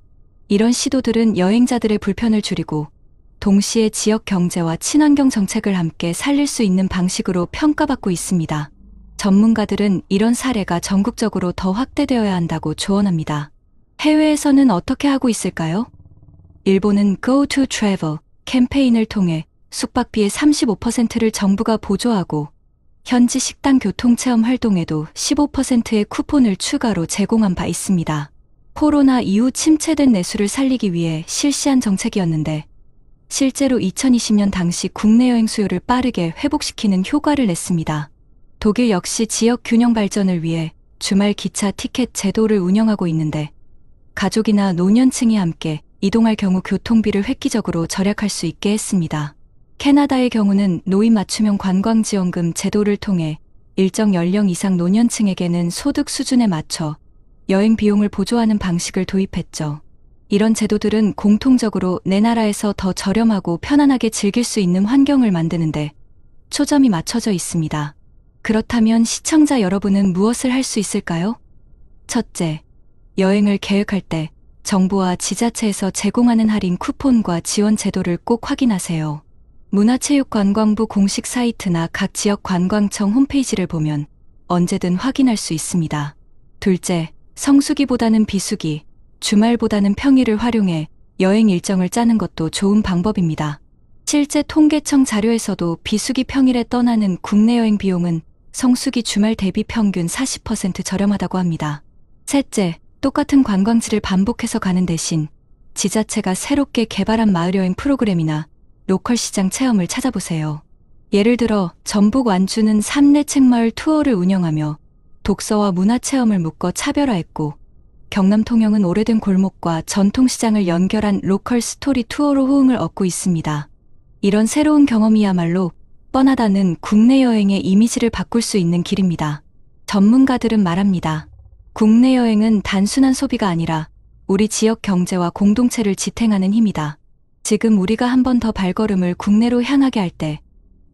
Speaker 2: 이런 시도들은 여행자들의 불편을 줄이고 동시에 지역 경제와 친환경 정책을 함께 살릴 수 있는 방식으로 평가받고 있습니다. 전문가들은 이런 사례가 전국적으로 더 확대되어야 한다고 조언합니다. 해외에서는 어떻게 하고 있을까요? 일본은 Go to Travel 캠페인을 통해 숙박비의 35%를 정부가 보조하고 현지 식당 교통체험 활동에도 15%의 쿠폰을 추가로 제공한 바 있습니다. 코로나 이후 침체된 내수를 살리기 위해 실시한 정책이었는데 실제로 2020년 당시 국내 여행 수요를 빠르게 회복시키는 효과를 냈습니다. 독일 역시 지역 균형 발전을 위해 주말 기차 티켓 제도를 운영하고 있는데 가족이나 노년층이 함께 이동할 경우 교통비를 획기적으로 절약할 수 있게 했습니다. 캐나다의 경우는 노인 맞춤형 관광지원금 제도를 통해 일정 연령 이상 노년층에게는 소득 수준에 맞춰 여행 비용을 보조하는 방식을 도입했죠. 이런 제도들은 공통적으로 내 나라에서 더 저렴하고 편안하게 즐길 수 있는 환경을 만드는데 초점이 맞춰져 있습니다. 그렇다면 시청자 여러분은 무엇을 할 수 있을까요? 첫째, 여행을 계획할 때 정부와 지자체에서 제공하는 할인 쿠폰과 지원 제도를 꼭 확인하세요. 문화체육관광부 공식 사이트나 각 지역 관광청 홈페이지를 보면 언제든 확인할 수 있습니다. 둘째, 성수기보다는 비수기, 주말보다는 평일을 활용해 여행 일정을 짜는 것도 좋은 방법입니다. 실제 통계청 자료에서도 비수기 평일에 떠나는 국내 여행 비용은 성수기 주말 대비 평균 40% 저렴하다고 합니다. 셋째, 똑같은 관광지를 반복해서 가는 대신 지자체가 새롭게 개발한 마을여행 프로그램이나 로컬 시장 체험을 찾아보세요. 예를 들어 전북 완주는 삼례 책마을 투어를 운영하며 독서와 문화체험을 묶어 차별화했고, 경남 통영은 오래된 골목과 전통시장을 연결한 로컬 스토리 투어로 호응을 얻고 있습니다. 이런 새로운 경험이야말로 뻔하다는 국내 여행의 이미지를 바꿀 수 있는 길입니다. 전문가들은 말합니다. 국내 여행은 단순한 소비가 아니라 우리 지역 경제와 공동체를 지탱하는 힘이다. 지금 우리가 한 번 더 발걸음을 국내로 향하게 할 때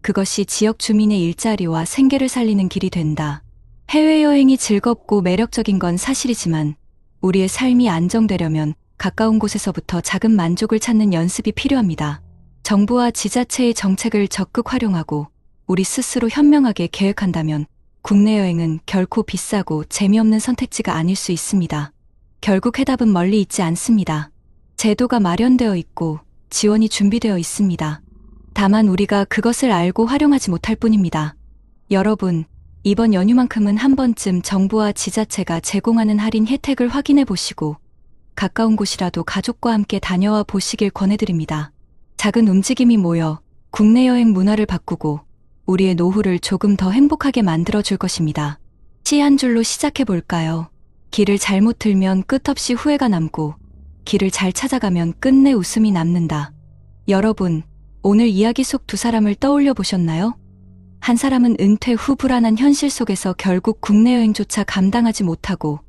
Speaker 2: 그것이 지역 주민의 일자리와 생계를 살리는 길이 된다. 해외여행이 즐겁고 매력적인 건 사실이지만 우리의 삶이 안정되려면 가까운 곳에서부터 작은 만족을 찾는 연습이 필요합니다. 정부와 지자체의 정책을 적극 활용하고 우리 스스로 현명하게 계획한다면 국내 여행은 결코 비싸고 재미없는 선택지가 아닐 수 있습니다. 결국 해답은 멀리 있지 않습니다. 제도가 마련되어 있고 지원이 준비되어 있습니다. 다만 우리가 그것을 알고 활용하지 못할 뿐입니다. 여러분, 이번 연휴만큼은 한 번쯤 정부와 지자체가 제공하는 할인 혜택을 확인해 보시고 가까운 곳이라도 가족과 함께 다녀와 보시길 권해드립니다. 작은 움직임이 모여 국내 여행 문화를 바꾸고 우리의 노후를 조금 더 행복하게 만들어줄 것입니다. 시 한 줄로 시작해 볼까요? 길을 잘못 틀면 끝없이 후회가 남고 길을 잘 찾아가면 끝내 웃음이 남는다. 여러분, 오늘 이야기 속 두 사람을 떠올려 보셨나요? 한 사람은 은퇴 후 불안한 현실 속에서 결국 국내 여행조차 감당하지 못하고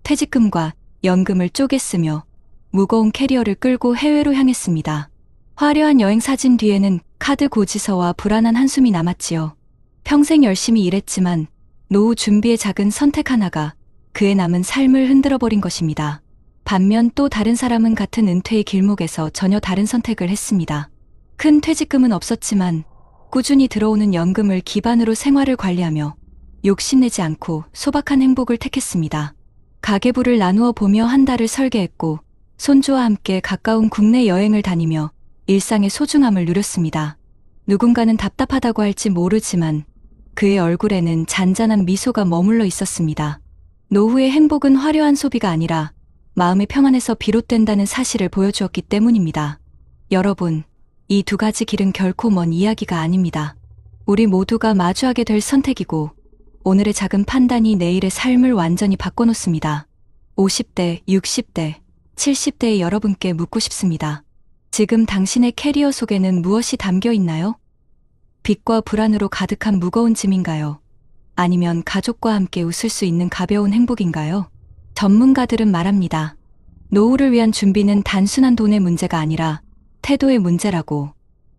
Speaker 2: 퇴직금과 연금을 쪼개 쓰며 무거운 캐리어를 끌고 해외로 향했습니다. 화려한 여행 사진 뒤에는 카드 고지서와 불안한 한숨이 남았지요. 평생 열심히 일했지만 노후 준비의 작은 선택 하나가 그의 남은 삶을 흔들어버린 것입니다. 반면 또 다른 사람은 같은 은퇴의 길목에서 전혀 다른 선택을 했습니다. 큰 퇴직금은 없었지만 꾸준히 들어오는 연금을 기반으로 생활을 관리하며 욕심내지 않고 소박한 행복을 택했습니다. 가계부를 나누어 보며 한 달을 설계했고 손주와 함께 가까운 국내 여행을 다니며 일상의 소중함을 누렸습니다. 누군가는 답답하다고 할지 모르지만 그의 얼굴에는 잔잔한 미소가 머물러 있었습니다. 노후의 행복은 화려한 소비가 아니라 마음의 평안에서 비롯된다는 사실을 보여주었기 때문입니다. 여러분, 이 두 가지 길은 결코 먼 이야기가 아닙니다. 우리 모두가 마주하게 될 선택이고 오늘의 작은 판단이 내일의 삶을 완전히 바꿔놓습니다. 50대, 60대, 70대의 여러분께 묻고 싶습니다. 지금 당신의 캐리어 속에는 무엇이 담겨 있나요? 빚과 불안으로 가득한 무거운 짐인가요? 아니면 가족과 함께 웃을 수 있는 가벼운 행복인가요? 전문가들은 말합니다. 노후를 위한 준비는 단순한 돈의 문제가 아니라 태도의 문제라고.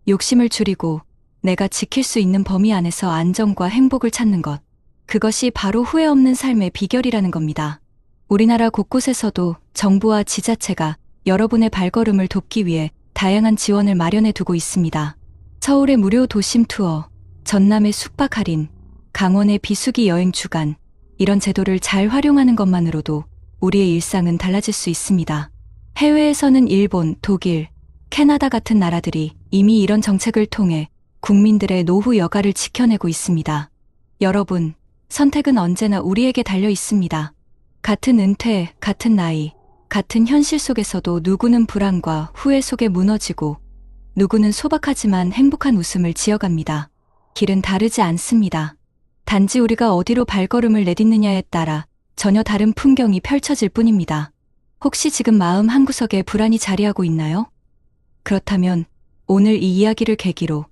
Speaker 2: 욕심을 줄이고 내가 지킬 수 있는 범위 안에서 안정과 행복을 찾는 것. 그것이 바로 후회 없는 삶의 비결이라는 겁니다. 우리나라 곳곳에서도 정부와 지자체가 여러분의 발걸음을 돕기 위해 다양한 지원을 마련해 두고 있습니다. 서울의 무료 도심 투어, 전남의 숙박 할인, 강원의 비수기 여행 주간, 이런 제도를 잘 활용하는 것만으로도 우리의 일상은 달라질 수 있습니다. 해외에서는 일본, 독일, 캐나다 같은 나라들이 이미 이런 정책을 통해 국민들의 노후 여가를 지켜내고 있습니다. 여러분, 선택은 언제나 우리에게 달려 있습니다. 같은 은퇴, 같은 나이, 같은 현실 속에서도 누구는 불안과 후회 속에 무너지고 누구는 소박하지만 행복한 웃음을 지어갑니다. 길은 다르지 않습니다. 단지 우리가 어디로 발걸음을 내딛느냐에 따라 전혀 다른 풍경이 펼쳐질 뿐입니다. 혹시 지금 마음 한구석에 불안이 자리하고 있나요? 그렇다면 오늘 이 이야기를 계기로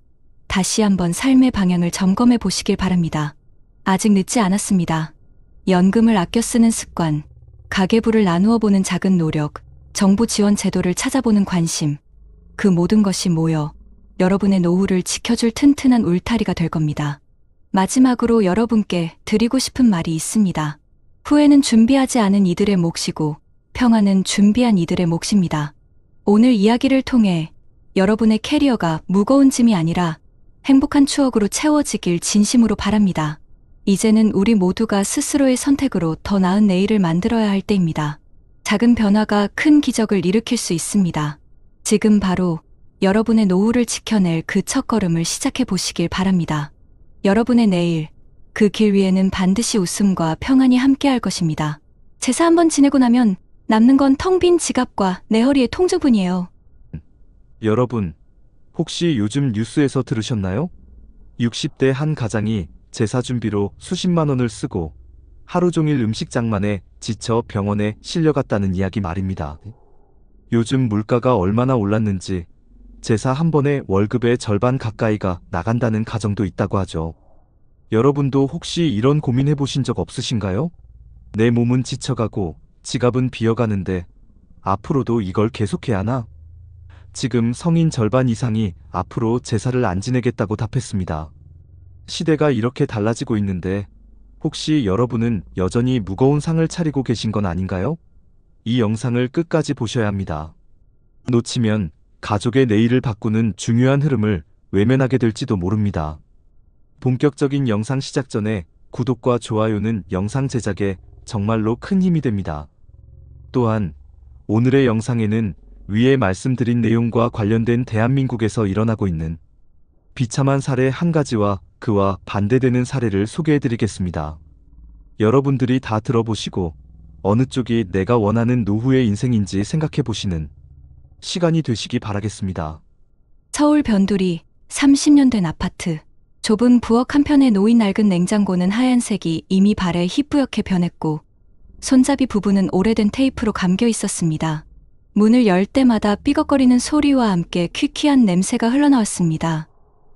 Speaker 2: 다시 한번 삶의 방향을 점검해 보시길 바랍니다. 아직 늦지 않았습니다. 연금을 아껴 쓰는 습관, 가계부를 나누어 보는 작은 노력, 정부 지원 제도를 찾아보는 관심, 그 모든 것이 모여 여러분의 노후를 지켜줄 튼튼한 울타리가 될 겁니다. 마지막으로 여러분께 드리고 싶은 말이 있습니다. 후회는 준비하지 않은 이들의 몫이고 평안은 준비한 이들의 몫입니다. 오늘 이야기를 통해 여러분의 캐리어가 무거운 짐이 아니라 행복한 추억으로 채워지길 진심으로 바랍니다. 이제는 우리 모두가 스스로의 선택으로 더 나은 내일을 만들어야 할 때입니다. 작은 변화가 큰 기적을 일으킬 수 있습니다. 지금 바로 여러분의 노후를 지켜낼 그 첫걸음을 시작해 보시길 바랍니다. 여러분의 내일, 그 길 위에는 반드시 웃음과 평안이 함께할 것입니다. 제사 한번 지내고 나면 남는 건 텅 빈 지갑과 내 허리의 통주뿐이에요.
Speaker 1: 여러분, 혹시 요즘 뉴스에서 들으셨나요? 60대 한 가장이 제사 준비로 수십만 원을 쓰고 하루 종일 음식장만에 지쳐 병원에 실려갔다는 이야기 말입니다. 요즘 물가가 얼마나 올랐는지 제사 한 번에 월급의 절반 가까이가 나간다는 가정도 있다고 하죠. 여러분도 혹시 이런 고민해 보신 적 없으신가요? 내 몸은 지쳐가고 지갑은 비어가는데 앞으로도 이걸 계속해야 하나? 지금 성인 절반 이상이 앞으로 제사를 안 지내겠다고 답했습니다. 시대가 이렇게 달라지고 있는데 혹시 여러분은 여전히 무거운 상을 차리고 계신 건 아닌가요? 이 영상을 끝까지 보셔야 합니다. 놓치면 가족의 내일을 바꾸는 중요한 흐름을 외면하게 될지도 모릅니다. 본격적인 영상 시작 전에 구독과 좋아요는 영상 제작에 정말로 큰 힘이 됩니다. 또한 오늘의 영상에는 위에 말씀드린 내용과 관련된 대한민국에서 일어나고 있는 비참한 사례 한 가지와 그와 반대되는 사례를 소개해드리겠습니다. 여러분들이 다 들어보시고 어느 쪽이 내가 원하는 노후의 인생인지 생각해보시는 시간이 되시기 바라겠습니다.
Speaker 2: 서울 변두리 30년 된 아파트. 좁은 부엌 한편에 놓인 낡은 냉장고는 하얀색이 이미 발에 희뿌옇게 변했고 손잡이 부분은 오래된 테이프로 감겨 있었습니다. 문을 열 때마다 삐걱거리는 소리와 함께 퀴퀴한 냄새가 흘러나왔습니다.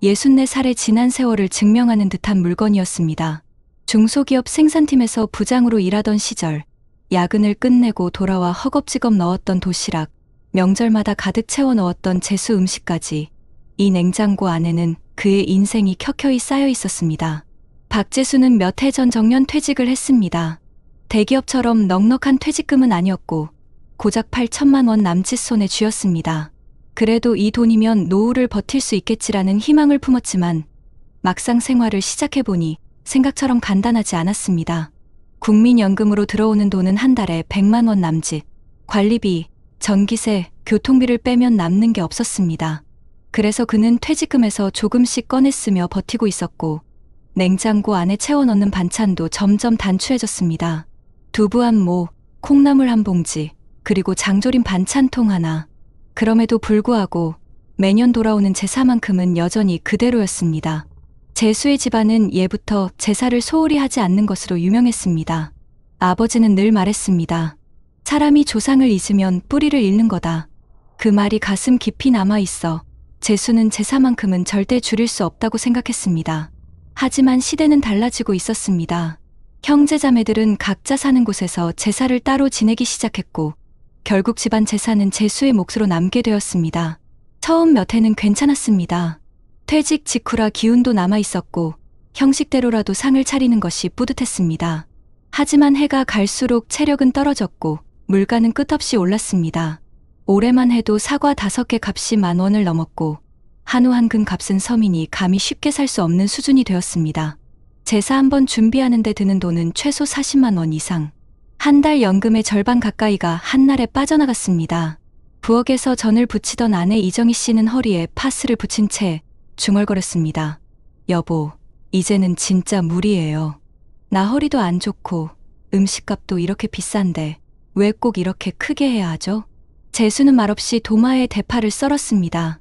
Speaker 2: 64살의 지난 세월을 증명하는 듯한 물건이었습니다. 중소기업 생산팀에서 부장으로 일하던 시절 야근을 끝내고 돌아와 허겁지겁 넣었던 도시락, 명절마다 가득 채워 넣었던 제수 음식까지 이 냉장고 안에는 그의 인생이 켜켜이 쌓여 있었습니다. 박재수는 몇 해 전 정년 퇴직을 했습니다. 대기업처럼 넉넉한 퇴직금은 아니었고 고작 8천만 원 남짓 손에 쥐었습니다. 그래도 이 돈이면 노후를 버틸 수 있겠지라는 희망을 품었지만 막상 생활을 시작해보니 생각처럼 간단하지 않았습니다. 국민연금으로 들어오는 돈은 한 달에 100만 원 남짓, 관리비, 전기세, 교통비를 빼면 남는 게 없었습니다. 그래서 그는 퇴직금에서 조금씩 꺼냈으며 버티고 있었고 냉장고 안에 채워 넣는 반찬도 점점 단추해졌습니다. 두부 한 모, 콩나물 한 봉지, 그리고 장조림 반찬통 하나. 그럼에도 불구하고 매년 돌아오는 제사만큼은 여전히 그대로였습니다. 제수의 집안은 예부터 제사를 소홀히 하지 않는 것으로 유명했습니다. 아버지는 늘 말했습니다. 사람이 조상을 잊으면 뿌리를 잃는 거다. 그 말이 가슴 깊이 남아 있어 제수는 제사만큼은 절대 줄일 수 없다고 생각했습니다. 하지만 시대는 달라지고 있었습니다. 형제자매들은 각자 사는 곳에서 제사를 따로 지내기 시작했고 결국 집안 제사는 제수의 몫으로 남게 되었습니다. 처음 몇 해는 괜찮았습니다. 퇴직 직후라 기운도 남아 있었고 형식대로라도 상을 차리는 것이 뿌듯했습니다. 하지만 해가 갈수록 체력은 떨어졌고 물가는 끝없이 올랐습니다. 올해만 해도 사과 5개 값이 10,000원을 넘었고 한우 한 근 값은 서민이 감히 쉽게 살 수 없는 수준이 되었습니다. 제사 한번 준비하는 데 드는 돈은 최소 40만 원 이상. 한 달 연금의 절반 가까이가 한날에 빠져나갔습니다. 부엌에서 전을 부치던 아내 이정희 씨는 허리에 파스를 붙인 채 중얼거렸습니다. 여보, 이제는 진짜 무리예요. 나 허리도 안 좋고 음식값도 이렇게 비싼데 왜 꼭 이렇게 크게 해야 하죠? 제수는 말없이 도마에 대파를 썰었습니다.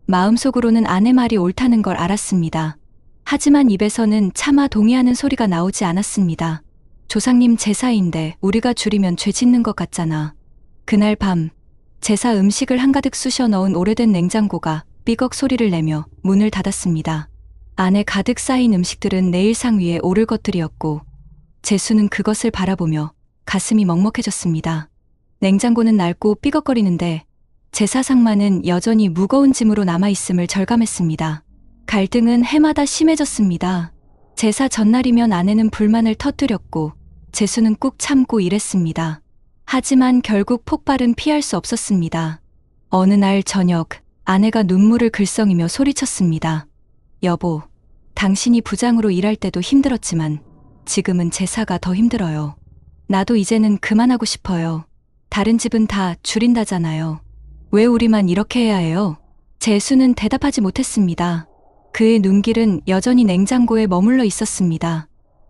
Speaker 2: 마음속으로는 아내 말이 옳다는 걸 알았습니다. 하지만 입에서는 차마 동의하는 소리가 나오지 않았습니다. 조상님 제사인데 우리가 줄이면 죄 짓는 것 같잖아. 그날 밤 제사 음식을 한가득 쑤셔 넣은 오래된 냉장고가 삐걱 소리를 내며 문을 닫았습니다. 안에 가득 쌓인 음식들은 내일상 위에 오를 것들이었고 제수는 그것을 바라보며 가슴이 먹먹해졌습니다. 냉장고는 낡고 삐걱거리는데 제사상만은 여전히 무거운 짐으로 남아있음을 절감했습니다. 갈등은 해마다 심해졌습니다. 제사 전날이면 아내는 불만을 터뜨렸고 제수는 꾹 참고 일했습니다. 하지만 결국 폭발은 피할 수 없었습니다. 어느 날 저녁 아내가 눈물을 글썽이며 소리쳤습니다. 여보, 당신이 부장으로 일할 때도 힘들었지만 지금은 제사가 더 힘들어요. 나도 이제는 그만하고 싶어요. 다른 집은 다 줄인다잖아요. 왜 우리만 이렇게 해야 해요? 제수는 대답하지 못했습니다. 그의 눈길은 여전히 냉장고에 머물러 있었습니다.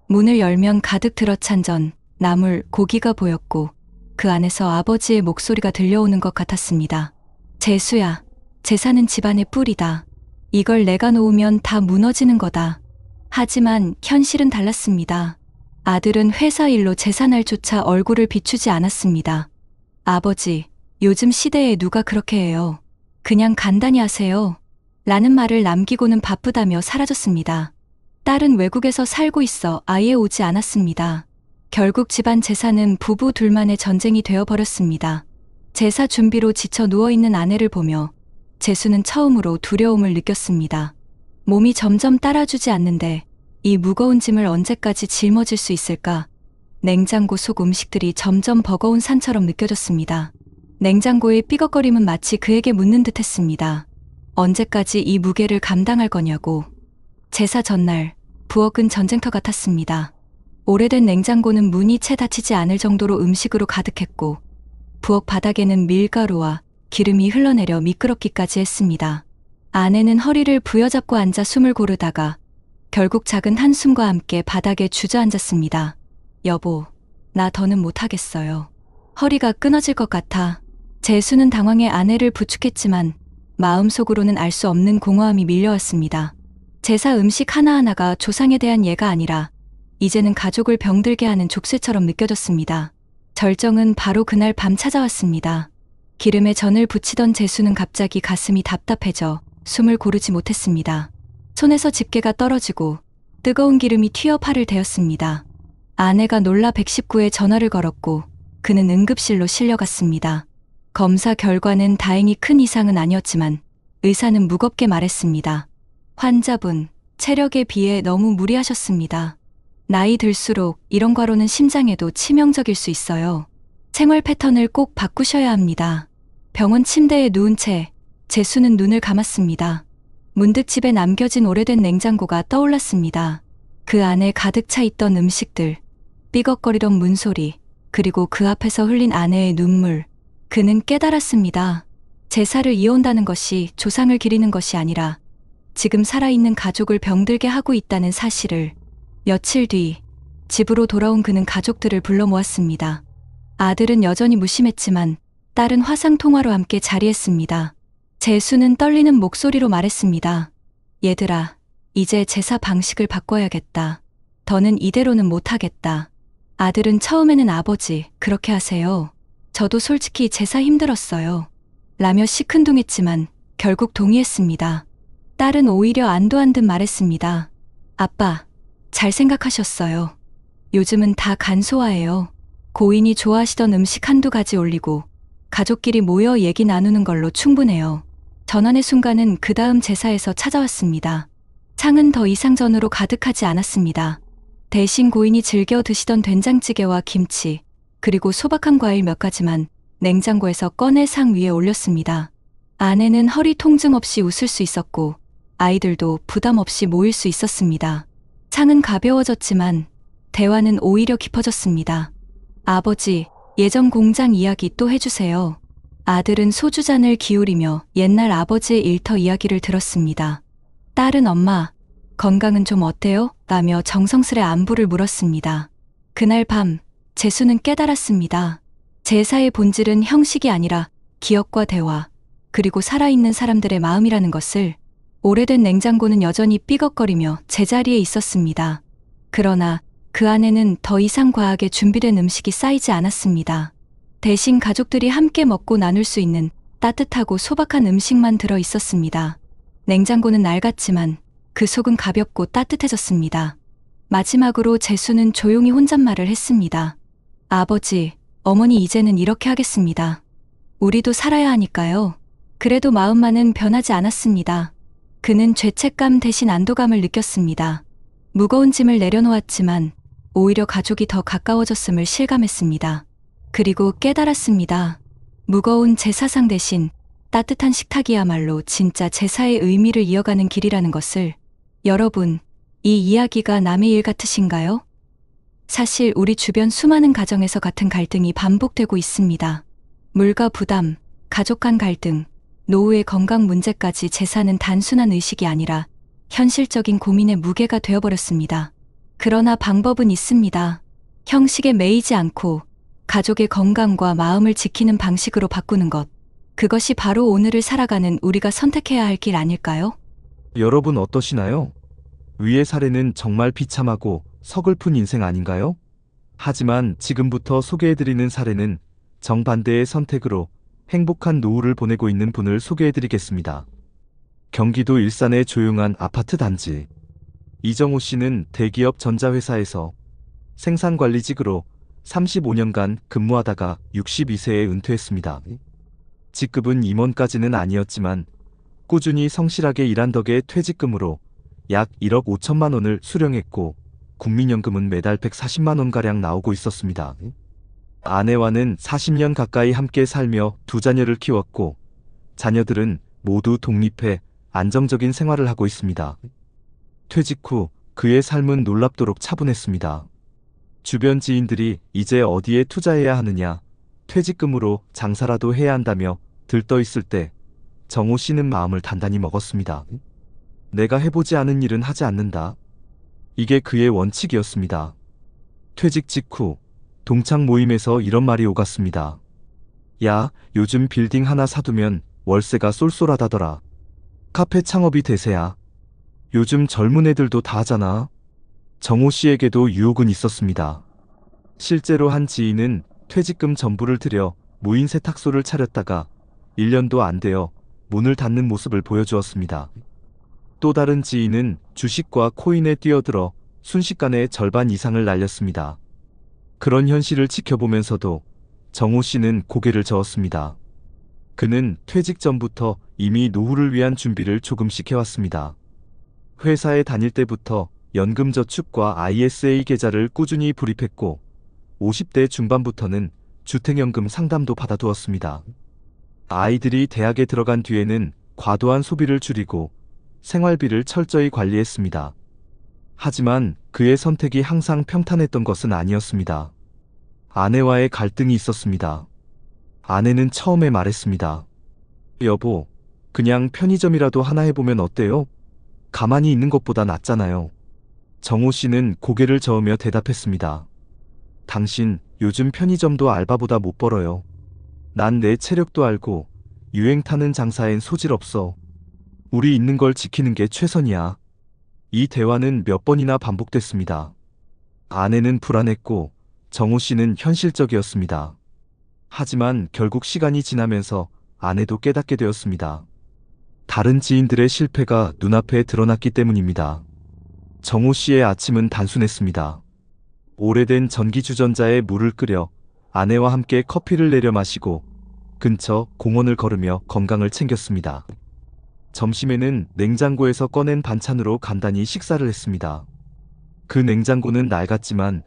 Speaker 2: 문을 열면 가득 들어찬 전, 나물, 고기가 보였고 그 안에서 아버지의 목소리가 들려오는 것 같았습니다. 제수야, 제사는 집안의 뿌리다. 이걸 내가 놓으면 다 무너지는 거다. 하지만 현실은 달랐습니다. 아들은 회사 일로 제사날조차 얼굴을 비추지 않았습니다. 아버지, 요즘 시대에 누가 그렇게 해요. 그냥 간단히 하세요. 라는 말을 남기고는 바쁘다며 사라졌습니다. 딸은 외국에서 살고 있어 아예 오지 않았습니다. 결국 집안 제사는 부부 둘만의 전쟁이 되어버렸습니다. 제사 준비로 지쳐 누워있는 아내를 보며 제수는 처음으로 두려움을 느꼈습니다. 몸이 점점 따라주지 않는데 이 무거운 짐을 언제까지 짊어질 수 있을까? 냉장고 속 음식들이 점점 버거운 산처럼 느껴졌습니다. 냉장고의 삐걱거림은 마치 그에게 묻는 듯 했습니다. 언제까지 이 무게를 감당할 거냐고. 제사 전날, 부엌은 전쟁터 같았습니다. 오래된 냉장고는 문이 채 닫히지 않을 정도로 음식으로 가득했고 부엌 바닥에는 밀가루와 기름이 흘러내려 미끄럽기까지 했습니다. 아내는 허리를 부여잡고 앉아 숨을 고르다가 결국 작은 한숨과 함께 바닥에 주저앉았습니다. 여보, 나 더는 못하겠어요. 허리가 끊어질 것 같아. 제수는 당황해 아내를 부축했지만 마음속으로는 알 수 없는 공허함이 밀려왔습니다. 제사 음식 하나하나가 조상에 대한 예가 아니라 이제는 가족을 병들게 하는 족쇄처럼 느껴졌습니다. 절정은 바로 그날 밤 찾아왔습니다. 기름에 전을 부치던 제수는 갑자기 가슴이 답답해져 숨을 고르지 못했습니다. 손에서 집게가 떨어지고 뜨거운 기름이 튀어 팔을 대었습니다. 아내가 놀라 119에 전화를 걸었고 그는 응급실로 실려갔습니다. 검사 결과는 다행히 큰 이상은 아니었지만 의사는 무겁게 말했습니다. 환자분, 체력에 비해 너무 무리하셨습니다. 나이 들수록 이런 과로는 심장에도 치명적일 수 있어요. 생활 패턴을 꼭 바꾸셔야 합니다. 병원 침대에 누운 채 제수는 눈을 감았습니다. 문득 집에 남겨진 오래된 냉장고가 떠올랐습니다. 그 안에 가득 차 있던 음식들, 삐걱거리던 문소리, 그리고 그 앞에서 흘린 아내의 눈물. 그는 깨달았습니다. 제사를 이어온다는 것이 조상을 기리는 것이 아니라 지금 살아있는 가족을 병들게 하고 있다는 사실을. 며칠 뒤 집으로 돌아온 그는 가족들을 불러 모았습니다. 아들은 여전히 무심했지만 딸은 화상통화로 함께 자리했습니다. 재수는 떨리는 목소리로 말했습니다. 얘들아, 이제 제사 방식을 바꿔야겠다. 더는 이대로는 못하겠다. 아들은 처음에는 아버지, 그렇게 하세요. 저도 솔직히 제사 힘들었어요. 라며 시큰둥했지만 결국 동의했습니다. 딸은 오히려 안도한 듯 말했습니다. 아빠, 잘 생각하셨어요. 요즘은 다 간소화해요. 고인이 좋아하시던 음식 한두 가지 올리고 가족끼리 모여 얘기 나누는 걸로 충분해요. 전환의 순간은 그 다음 제사에서 찾아왔습니다. 상은 더 이상 전으로 가득하지 않았습니다. 대신 고인이 즐겨 드시던 된장찌개와 김치, 그리고 소박한 과일 몇 가지만 냉장고에서 꺼내 상 위에 올렸습니다. 아내는 허리 통증 없이 웃을 수 있었고 아이들도 부담 없이 모일 수 있었습니다. 상은 가벼워졌지만 대화는 오히려 깊어졌습니다. 아버지, 예전 공장 이야기 또 해주세요. 아들은 소주잔을 기울이며 옛날 아버지의 일터 이야기를 들었습니다. 딸은 엄마, 건강은 좀 어때요? 라며 정성스레 안부를 물었습니다. 그날 밤, 재수는 깨달았습니다. 제사의 본질은 형식이 아니라 기억과 대화, 그리고 살아있는 사람들의 마음이라는 것을. 오래된 냉장고는 여전히 삐걱거리며 제자리에 있었습니다. 그러나 그 안에는 더 이상 과하게 준비된 음식이 쌓이지 않았습니다. 대신 가족들이 함께 먹고 나눌 수 있는 따뜻하고 소박한 음식만 들어 있었습니다. 냉장고는 낡았지만 그 속은 가볍고 따뜻해졌습니다. 마지막으로 재수는 조용히 혼잣말을 했습니다. 아버지, 어머니 이제는 이렇게 하겠습니다. 우리도 살아야 하니까요. 그래도 마음만은 변하지 않았습니다. 그는 죄책감 대신 안도감을 느꼈습니다. 무거운 짐을 내려놓았지만 오히려 가족이 더 가까워졌음을 실감했습니다. 그리고 깨달았습니다. 무거운 제사상 대신 따뜻한 식탁이야말로 진짜 제사의 의미를 이어가는 길이라는 것을. 여러분, 이 이야기가 남의 일 같으신가요? 사실 우리 주변 수많은 가정에서 같은 갈등이 반복되고 있습니다. 물가 부담, 가족 간 갈등, 노후의 건강 문제까지 제사는 단순한 의식이 아니라 현실적인 고민의 무게가 되어버렸습니다. 그러나 방법은 있습니다. 형식에 매이지 않고 가족의 건강과 마음을 지키는 방식으로 바꾸는 것. 그것이 바로 오늘을 살아가는 우리가 선택해야 할 길 아닐까요?
Speaker 1: 여러분 어떠시나요? 위의 사례는 정말 비참하고 서글픈 인생 아닌가요? 하지만 지금부터 소개해드리는 사례는 정반대의 선택으로 행복한 노후를 보내고 있는 분을 소개해드리겠습니다. 경기도 일산의 조용한 아파트 단지. 이정호 씨는 대기업 전자회사에서 생산관리직으로 35년간 근무하다가 62세에 은퇴했습니다. 직급은 임원까지는 아니었지만 꾸준히 성실하게 일한 덕에 퇴직금으로 약 1억 5천만 원을 수령했고 국민연금은 매달 140만 원가량 나오고 있었습니다. 아내와는 40년 가까이 함께 살며 두 자녀를 키웠고 자녀들은 모두 독립해 안정적인 생활을 하고 있습니다. 퇴직 후 그의 삶은 놀랍도록 차분했습니다. 주변 지인들이 이제 어디에 투자해야 하느냐, 퇴직금으로 장사라도 해야 한다며 들떠 있을 때 정호 씨는 마음을 단단히 먹었습니다. 내가 해보지 않은 일은 하지 않는다. 이게 그의 원칙이었습니다. 퇴직 직후 동창 모임에서 이런 말이 오갔습니다. 야, 요즘 빌딩 하나 사두면 월세가 쏠쏠하다더라. 카페 창업이 대세야. 요즘 젊은 애들도 다 하잖아. 정호 씨에게도 유혹은 있었습니다. 실제로 한 지인은 퇴직금 전부를 들여 무인 세탁소를 차렸다가 1년도 안 되어 문을 닫는 모습을 보여주었습니다. 또 다른 지인은 주식과 코인에 뛰어들어 순식간에 절반 이상을 날렸습니다. 그런 현실을 지켜보면서도 정호 씨는 고개를 저었습니다. 그는 퇴직 전부터 이미 노후를 위한 준비를 조금씩 해왔습니다. 회사에 다닐 때부터 연금저축과 ISA 계좌를 꾸준히 불입했고 50대 중반부터는 주택연금 상담도 받아두었습니다. 아이들이 대학에 들어간 뒤에는 과도한 소비를 줄이고 생활비를 철저히 관리했습니다. 하지만 그의 선택이 항상 평탄했던 것은 아니었습니다. 아내와의 갈등이 있었습니다. 아내는 처음에 말했습니다. 여보, 그냥 편의점이라도 하나 해보면 어때요? 가만히 있는 것보다 낫잖아요. 정호 씨는 고개를 저으며 대답했습니다. 당신 요즘 편의점도 알바보다 못 벌어요. 난 내 체력도 알고 유행 타는 장사엔 소질 없어. 우리 있는 걸 지키는 게 최선이야. 이 대화는 몇 번이나 반복됐습니다. 아내는 불안했고 정호 씨는 현실적이었습니다. 하지만 결국 시간이 지나면서 아내도 깨닫게 되었습니다. 다른 지인들의 실패가 눈앞에 드러났기 때문입니다. 정호 씨의 아침은 단순했습니다. 오래된 전기주전자에 물을 끓여 아내와 함께 커피를 내려 마시고 근처 공원을 걸으며 건강을 챙겼습니다. 점심에는 냉장고에서 꺼낸 반찬으로 간단히 식사를 했습니다. 그 냉장고는 낡았지만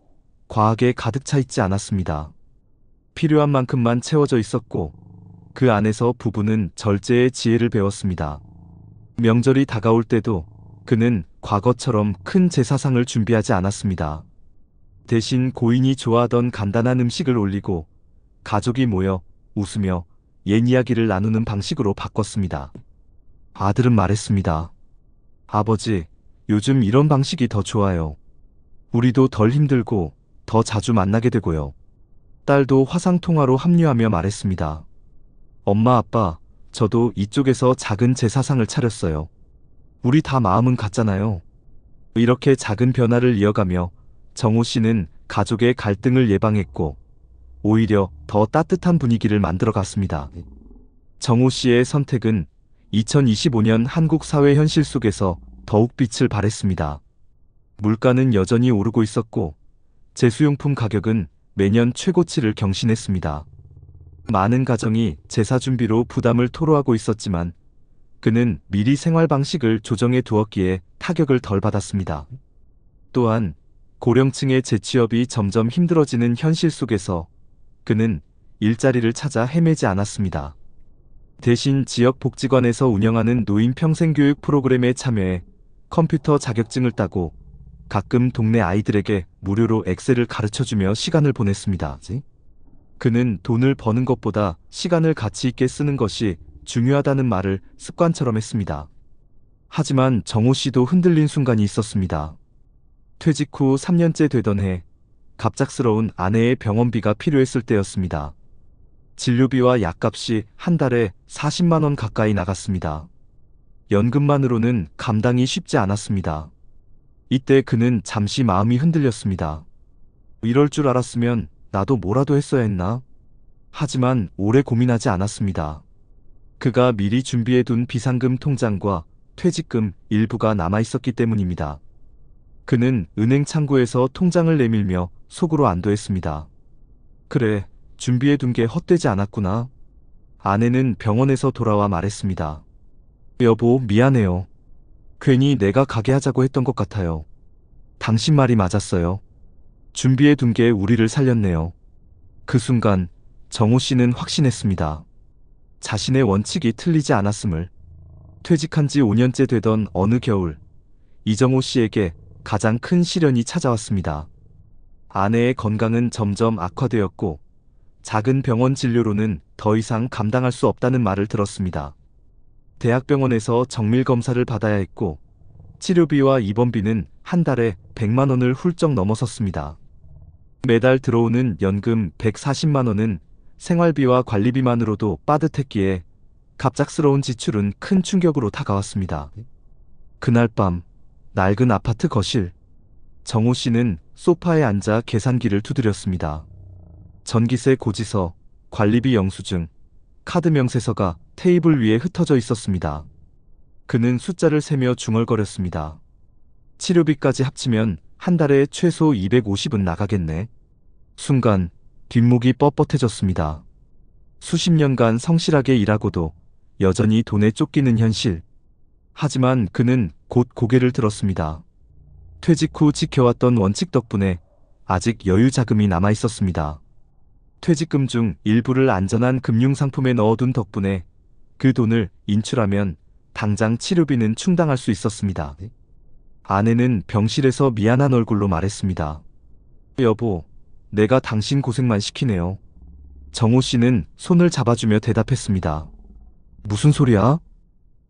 Speaker 1: 과하게 가득 차 있지 않았습니다. 필요한 만큼만 채워져 있었고 그 안에서 부부는 절제의 지혜를 배웠습니다. 명절이 다가올 때도 그는 과거처럼 큰 제사상을 준비하지 않았습니다. 대신 고인이 좋아하던 간단한 음식을 올리고 가족이 모여 웃으며 옛 이야기를 나누는 방식으로 바꿨습니다. 아들은 말했습니다. 아버지, 요즘 이런 방식이 더 좋아요. 우리도 덜 힘들고 더 자주 만나게 되고요. 딸도 화상통화로 합류하며 말했습니다. 엄마, 아빠, 저도 이쪽에서 작은 제사상을 차렸어요. 우리 다 마음은 같잖아요. 이렇게 작은 변화를 이어가며 정호 씨는 가족의 갈등을 예방했고 오히려 더 따뜻한 분위기를 만들어 갔습니다. 정호 씨의 선택은 2025년 한국 사회 현실 속에서 더욱 빛을 발했습니다. 물가는 여전히 오르고 있었고 제수용품 가격은 매년 최고치를 경신했습니다. 많은 가정이 제사 준비로 부담을 토로하고 있었지만 그는 미리 생활 방식을 조정해 두었기에 타격을 덜 받았습니다. 또한 고령층의 재취업이 점점 힘들어지는 현실 속에서 그는 일자리를 찾아 헤매지 않았습니다. 대신 지역 복지관에서 운영하는 노인 평생교육 프로그램에 참여해 컴퓨터 자격증을 따고 가끔 동네 아이들에게 무료로 엑셀을 가르쳐주며 시간을 보냈습니다. 그는 돈을 버는 것보다 시간을 가치 있게 쓰는 것이 중요하다는 말을 습관처럼 했습니다. 하지만 정호 씨도 흔들린 순간이 있었습니다. 퇴직 후 3년째 되던 해 갑작스러운 아내의 병원비가 필요했을 때였습니다. 진료비와 약값이 한 달에 40만 원 가까이 나갔습니다. 연금만으로는 감당이 쉽지 않았습니다. 이때 그는 잠시 마음이 흔들렸습니다. 이럴 줄 알았으면 나도 뭐라도 했어야 했나? 하지만 오래 고민하지 않았습니다. 그가 미리 준비해둔 비상금 통장과 퇴직금 일부가 남아있었기 때문입니다. 그는 은행 창구에서 통장을 내밀며 속으로 안도했습니다. 그래, 준비해둔 게 헛되지 않았구나. 아내는 병원에서 돌아와 말했습니다. 여보, 미안해요. 괜히 내가 가게 하자고 했던 것 같아요. 당신 말이 맞았어요. 준비해둔 게 우리를 살렸네요. 그 순간 정호 씨는 확신했습니다. 자신의 원칙이 틀리지 않았음을. 퇴직한 지 5년째 되던 어느 겨울, 이정호 씨에게 가장 큰 시련이 찾아왔습니다. 아내의 건강은 점점 악화되었고 작은 병원 진료로는 더 이상 감당할 수 없다는 말을 들었습니다. 대학병원에서 정밀 검사를 받아야 했고 치료비와 입원비는 한 달에 100만 원을 훌쩍 넘어섰습니다. 매달 들어오는 연금 140만 원은 생활비와 관리비만으로도 빠듯했기에 갑작스러운 지출은 큰 충격으로 다가왔습니다. 그날 밤 낡은 아파트 거실, 정호 씨는 소파에 앉아 계산기를 두드렸습니다. 전기세 고지서, 관리비 영수증, 카드 명세서가 테이블 위에 흩어져 있었습니다. 그는 숫자를 세며 중얼거렸습니다. 치료비까지 합치면 한 달에 최소 250은 나가겠네. 순간 뒷목이 뻣뻣해졌습니다. 수십 년간 성실하게 일하고도 여전히 돈에 쫓기는 현실. 하지만 그는 곧 고개를 들었습니다. 퇴직 후 지켜왔던 원칙 덕분에 아직 여유 자금이 남아 있었습니다. 퇴직금 중 일부를 안전한 금융상품에 넣어둔 덕분에 그 돈을 인출하면 당장 치료비는 충당할 수 있었습니다. 아내는 병실에서 미안한 얼굴로 말했습니다. 여보, 내가 당신 고생만 시키네요. 정호 씨는 손을 잡아주며 대답했습니다. 무슨 소리야?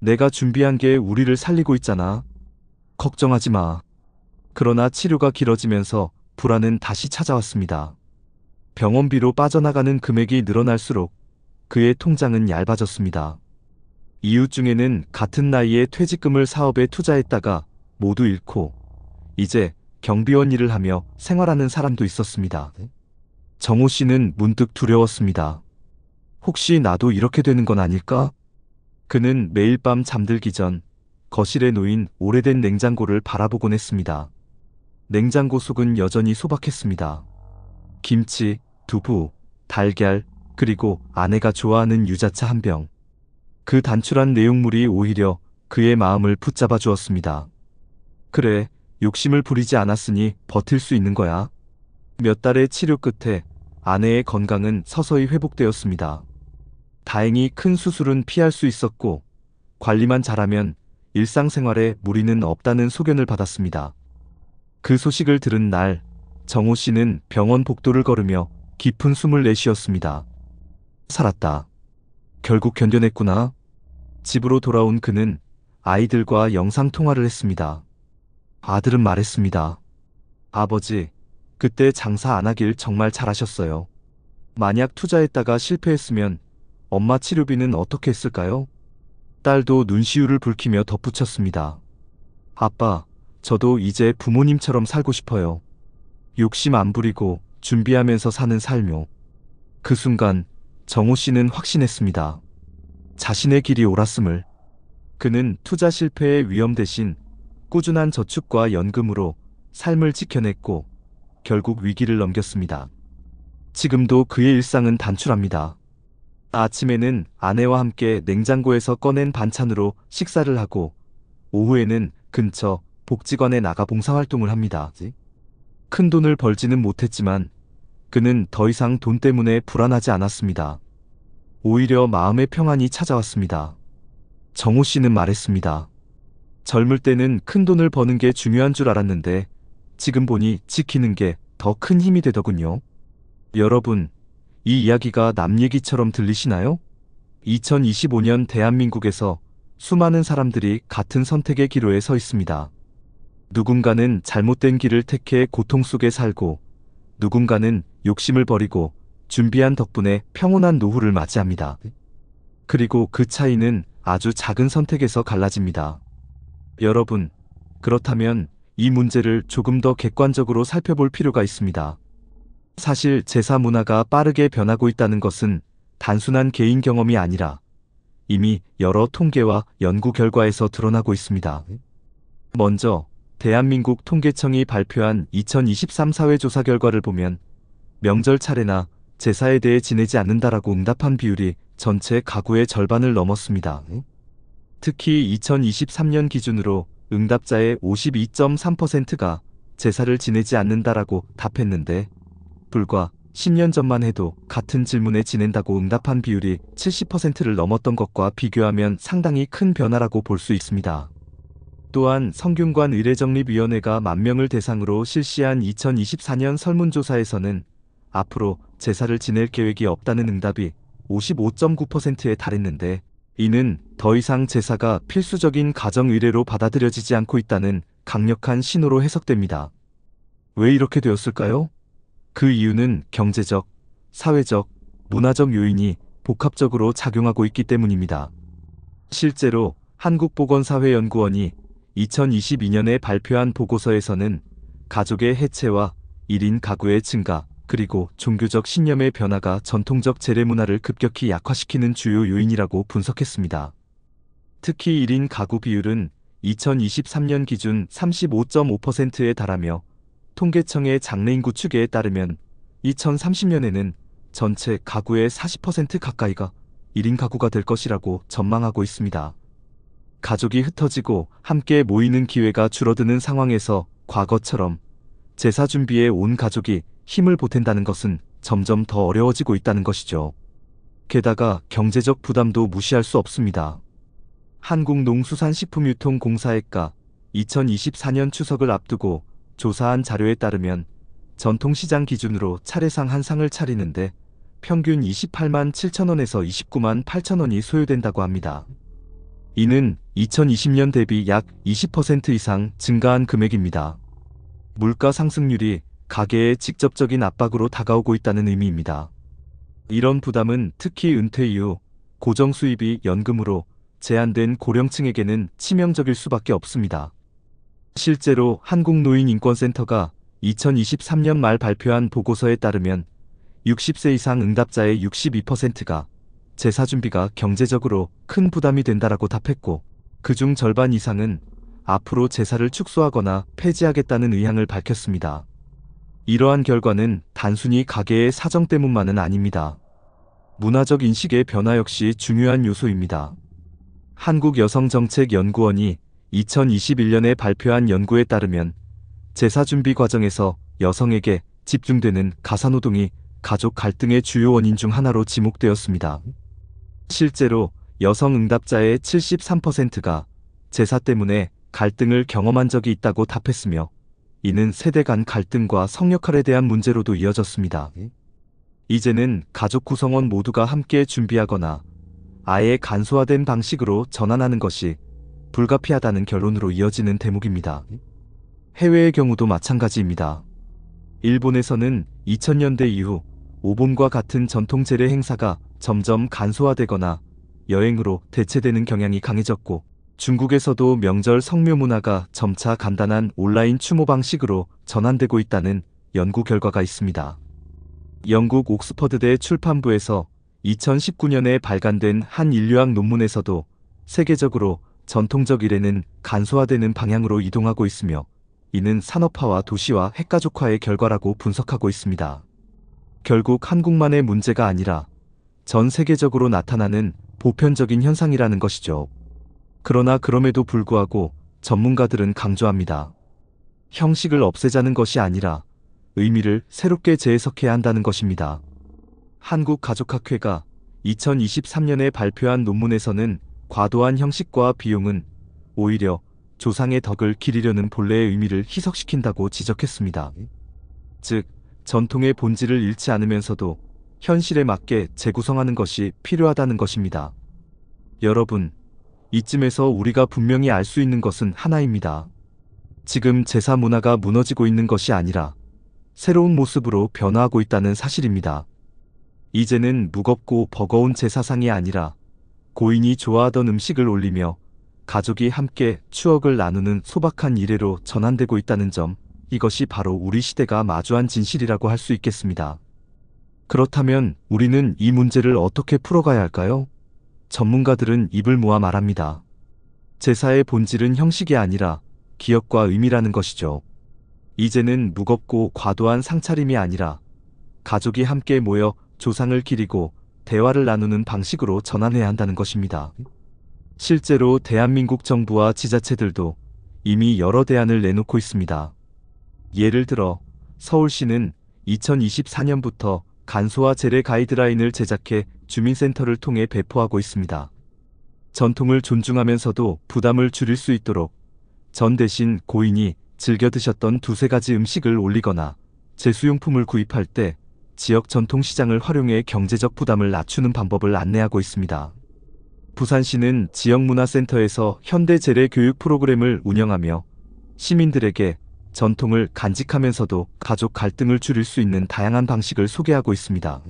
Speaker 1: 내가 준비한 게 우리를 살리고 있잖아. 걱정하지 마. 그러나 치료가 길어지면서 불안은 다시 찾아왔습니다. 병원비로 빠져나가는 금액이 늘어날수록 그의 통장은 얇아졌습니다. 이웃 중에는 같은 나이에 퇴직금을 사업에 투자했다가 모두 잃고 이제 경비원 일을 하며 생활하는 사람도 있었습니다. 정호 씨는 문득 두려웠습니다. 혹시 나도 이렇게 되는 건 아닐까? 그는 매일 밤 잠들기 전 거실에 놓인 오래된 냉장고를 바라보곤 했습니다. 냉장고 속은 여전히 소박했습니다. 김치, 두부, 달걀, 그리고 아내가 좋아하는 유자차 한 병. 그 단출한 내용물이 오히려 그의 마음을 붙잡아 주었습니다. 그래, 욕심을 부리지 않았으니 버틸 수 있는 거야. 몇 달의 치료 끝에 아내의 건강은 서서히 회복되었습니다. 다행히 큰 수술은 피할 수 있었고 관리만 잘하면 일상생활에 무리는 없다는 소견을 받았습니다. 그 소식을 들은 날 정호 씨는 병원 복도를 걸으며 깊은 숨을 내쉬었습니다. 살았다. 결국 견뎌냈구나. 집으로 돌아온 그는 아이들과 영상통화를 했습니다. 아들은 말했습니다. 아버지, 그때 장사 안 하길 정말 잘하셨어요. 만약 투자했다가 실패했으면 엄마 치료비는 어떻게 했을까요? 딸도 눈시울을 붉히며 덧붙였습니다. 아빠, 저도 이제 부모님처럼 살고 싶어요. 욕심 안 부리고 준비하면서 사는 삶요. 그 순간 정호 씨는 확신했습니다. 자신의 길이 옳았음을. 그는 투자 실패의 위험 대신 꾸준한 저축과 연금으로 삶을 지켜냈고 결국 위기를 넘겼습니다. 지금도 그의 일상은 단출합니다. 아침에는 아내와 함께 냉장고에서 꺼낸 반찬으로 식사를 하고 오후에는 근처 복지관에 나가 봉사활동을 합니다. 큰 돈을 벌지는 못했지만 그는 더 이상 돈 때문에 불안하지 않았습니다. 오히려 마음의 평안이 찾아왔습니다. 정호 씨는 말했습니다. 젊을 때는 큰 돈을 버는 게 중요한 줄 알았는데 지금 보니 지키는 게 더 큰 힘이 되더군요. 여러분, 이 이야기가 남 얘기처럼 들리시나요? 2025년 대한민국에서 수많은 사람들이 같은 선택의 기로에 서 있습니다. 누군가는 잘못된 길을 택해 고통 속에 살고 누군가는 욕심을 버리고 준비한 덕분에 평온한 노후를 맞이합니다. 그리고 그 차이는 아주 작은 선택에서 갈라집니다. 여러분, 그렇다면 이 문제를 조금 더 객관적으로 살펴볼 필요가 있습니다. 사실 제사 문화가 빠르게 변하고 있다는 것은 단순한 개인 경험이 아니라 이미 여러 통계와 연구 결과에서 드러나고 있습니다. 먼저 대한민국 통계청이 발표한 2023 사회조사 결과를 보면 명절 차례나 제사에 대해 지내지 않는다라고 응답한 비율이 전체 가구의 절반을 넘었습니다. 특히 2023년 기준으로 응답자의 52.3%가 제사를 지내지 않는다라고 답했는데 불과 10년 전만 해도 같은 질문에 지낸다고 응답한 비율이 70%를 넘었던 것과 비교하면 상당히 큰 변화라고 볼 수 있습니다. 또한 성균관 의례정립위원회가 10,000명을 대상으로 실시한 2024년 설문조사에서는 앞으로 제사를 지낼 계획이 없다는 응답이 55.9%에 달했는데 이는 더 이상 제사가 필수적인 가정의례로 받아들여지지 않고 있다는 강력한 신호로 해석됩니다. 왜 이렇게 되었을까요? 그 이유는 경제적, 사회적, 문화적 요인이 복합적으로 작용하고 있기 때문입니다. 실제로 한국보건사회연구원이 2022년에 발표한 보고서에서는 가족의 해체와 1인 가구의 증가, 그리고 종교적 신념의 변화가 전통적 재래 문화를 급격히 약화시키는 주요 요인이라고 분석했습니다. 특히 1인 가구 비율은 2023년 기준 35.5%에 달하며 통계청의 장래인구 추계에 따르면 2030년에는 전체 가구의 40% 가까이가 1인 가구가 될 것이라고 전망하고 있습니다. 가족이 흩어지고 함께 모이는 기회가 줄어드는 상황에서 과거처럼 제사 준비에 온 가족이 힘을 보탠다는 것은 점점 더 어려워지고 있다는 것이죠. 게다가 경제적 부담도 무시할 수 없습니다. 한국농수산식품유통공사회가 2024년 추석을 앞두고 조사한 자료에 따르면 전통시장 기준으로 차례상 한 상을 차리는데 평균 28만 7천 원에서 29만 8천 원이 소요된다고 합니다. 이는 2020년 대비 약 20% 이상 증가한 금액입니다. 물가 상승률이 가계에 직접적인 압박으로 다가오고 있다는 의미입니다. 이런 부담은 특히 은퇴 이후 고정 수입이 연금으로 제한된 고령층에게는 치명적일 수밖에 없습니다. 실제로 한국노인인권센터가 2023년 말 발표한 보고서에 따르면 60세 이상 응답자의 62%가 제사 준비가 경제적으로 큰 부담이 된다라고 답했고, 그중 절반 이상은 앞으로 제사를 축소하거나 폐지하겠다는 의향을 밝혔습니다. 이러한 결과는 단순히 가계의 사정 때문만은 아닙니다. 문화적 인식의 변화 역시 중요한 요소입니다. 한국여성정책연구원이 2021년에 발표한 연구에 따르면 제사 준비 과정에서 여성에게 집중되는 가사노동이 가족 갈등의 주요 원인 중 하나로 지목되었습니다. 실제로 여성 응답자의 73%가 제사 때문에 갈등을 경험한 적이 있다고 답했으며, 이는 세대 간 갈등과 성역할에 대한 문제로도 이어졌습니다. 이제는 가족 구성원 모두가 함께 준비하거나 아예 간소화된 방식으로 전환하는 것이 불가피하다는 결론으로 이어지는 대목입니다. 해외의 경우도 마찬가지입니다. 일본에서는 2000년대 이후 오본과 같은 전통 제례 행사가 점점 간소화되거나 여행으로 대체되는 경향이 강해졌고, 중국에서도 명절 성묘 문화가 점차 간단한 온라인 추모 방식으로 전환되고 있다는 연구 결과가 있습니다. 영국 옥스퍼드대 출판부에서 2019년에 발간된 한 인류학 논문에서도 세계적으로 전통적 일에는 간소화되는 방향으로 이동하고 있으며, 이는 산업화와 도시화 핵가족화의 결과라고 분석하고 있습니다. 결국 한국만의 문제가 아니라 전 세계적으로 나타나는 보편적인 현상이라는 것이죠. 그러나 그럼에도 불구하고 전문가들은 강조합니다. 형식을 없애자는 것이 아니라 의미를 새롭게 재해석해야 한다는 것입니다. 한국가족학회가 2023년에 발표한 논문에서는 과도한 형식과 비용은 오히려 조상의 덕을 기리려는 본래의 의미를 희석시킨다고 지적했습니다. 즉, 전통의 본질을 잃지 않으면서도 현실에 맞게 재구성하는 것이 필요하다는 것입니다. 여러분, 이쯤에서 우리가 분명히 알 수 있는 것은 하나입니다. 지금 제사 문화가 무너지고 있는 것이 아니라 새로운 모습으로 변화하고 있다는 사실입니다. 이제는 무겁고 버거운 제사상이 아니라 고인이 좋아하던 음식을 올리며 가족이 함께 추억을 나누는 소박한 일회로 전환되고 있다는 점, 이것이 바로 우리 시대가 마주한 진실이라고 할 수 있겠습니다. 그렇다면 우리는 이 문제를 어떻게 풀어가야 할까요? 전문가들은 입을 모아 말합니다. 제사의 본질은 형식이 아니라 기억과 의미라는 것이죠. 이제는 무겁고 과도한 상차림이 아니라 가족이 함께 모여 조상을 기리고 대화를 나누는 방식으로 전환해야 한다는 것입니다. 실제로 대한민국 정부와 지자체들도 이미 여러 대안을 내놓고 있습니다. 예를 들어 서울시는 2024년부터 간소화 제례 가이드라인을 제작해 주민센터를 통해 배포하고 있습니다. 전통을 존중하면서도 부담을 줄일 수 있도록 전 대신 고인이 즐겨 드셨던 두세 가지 음식을 올리거나 제수용품을 구입할 때 지역 전통시장을 활용해 경제적 부담을 낮추는 방법을 안내하고 있습니다. 부산시는 지역문화센터에서 현대 제례 교육 프로그램을 운영하며 시민들에게 전통을 간직하면서도 가족 갈등을 줄일 수 있는 다양한 방식을 소개하고 있습니다.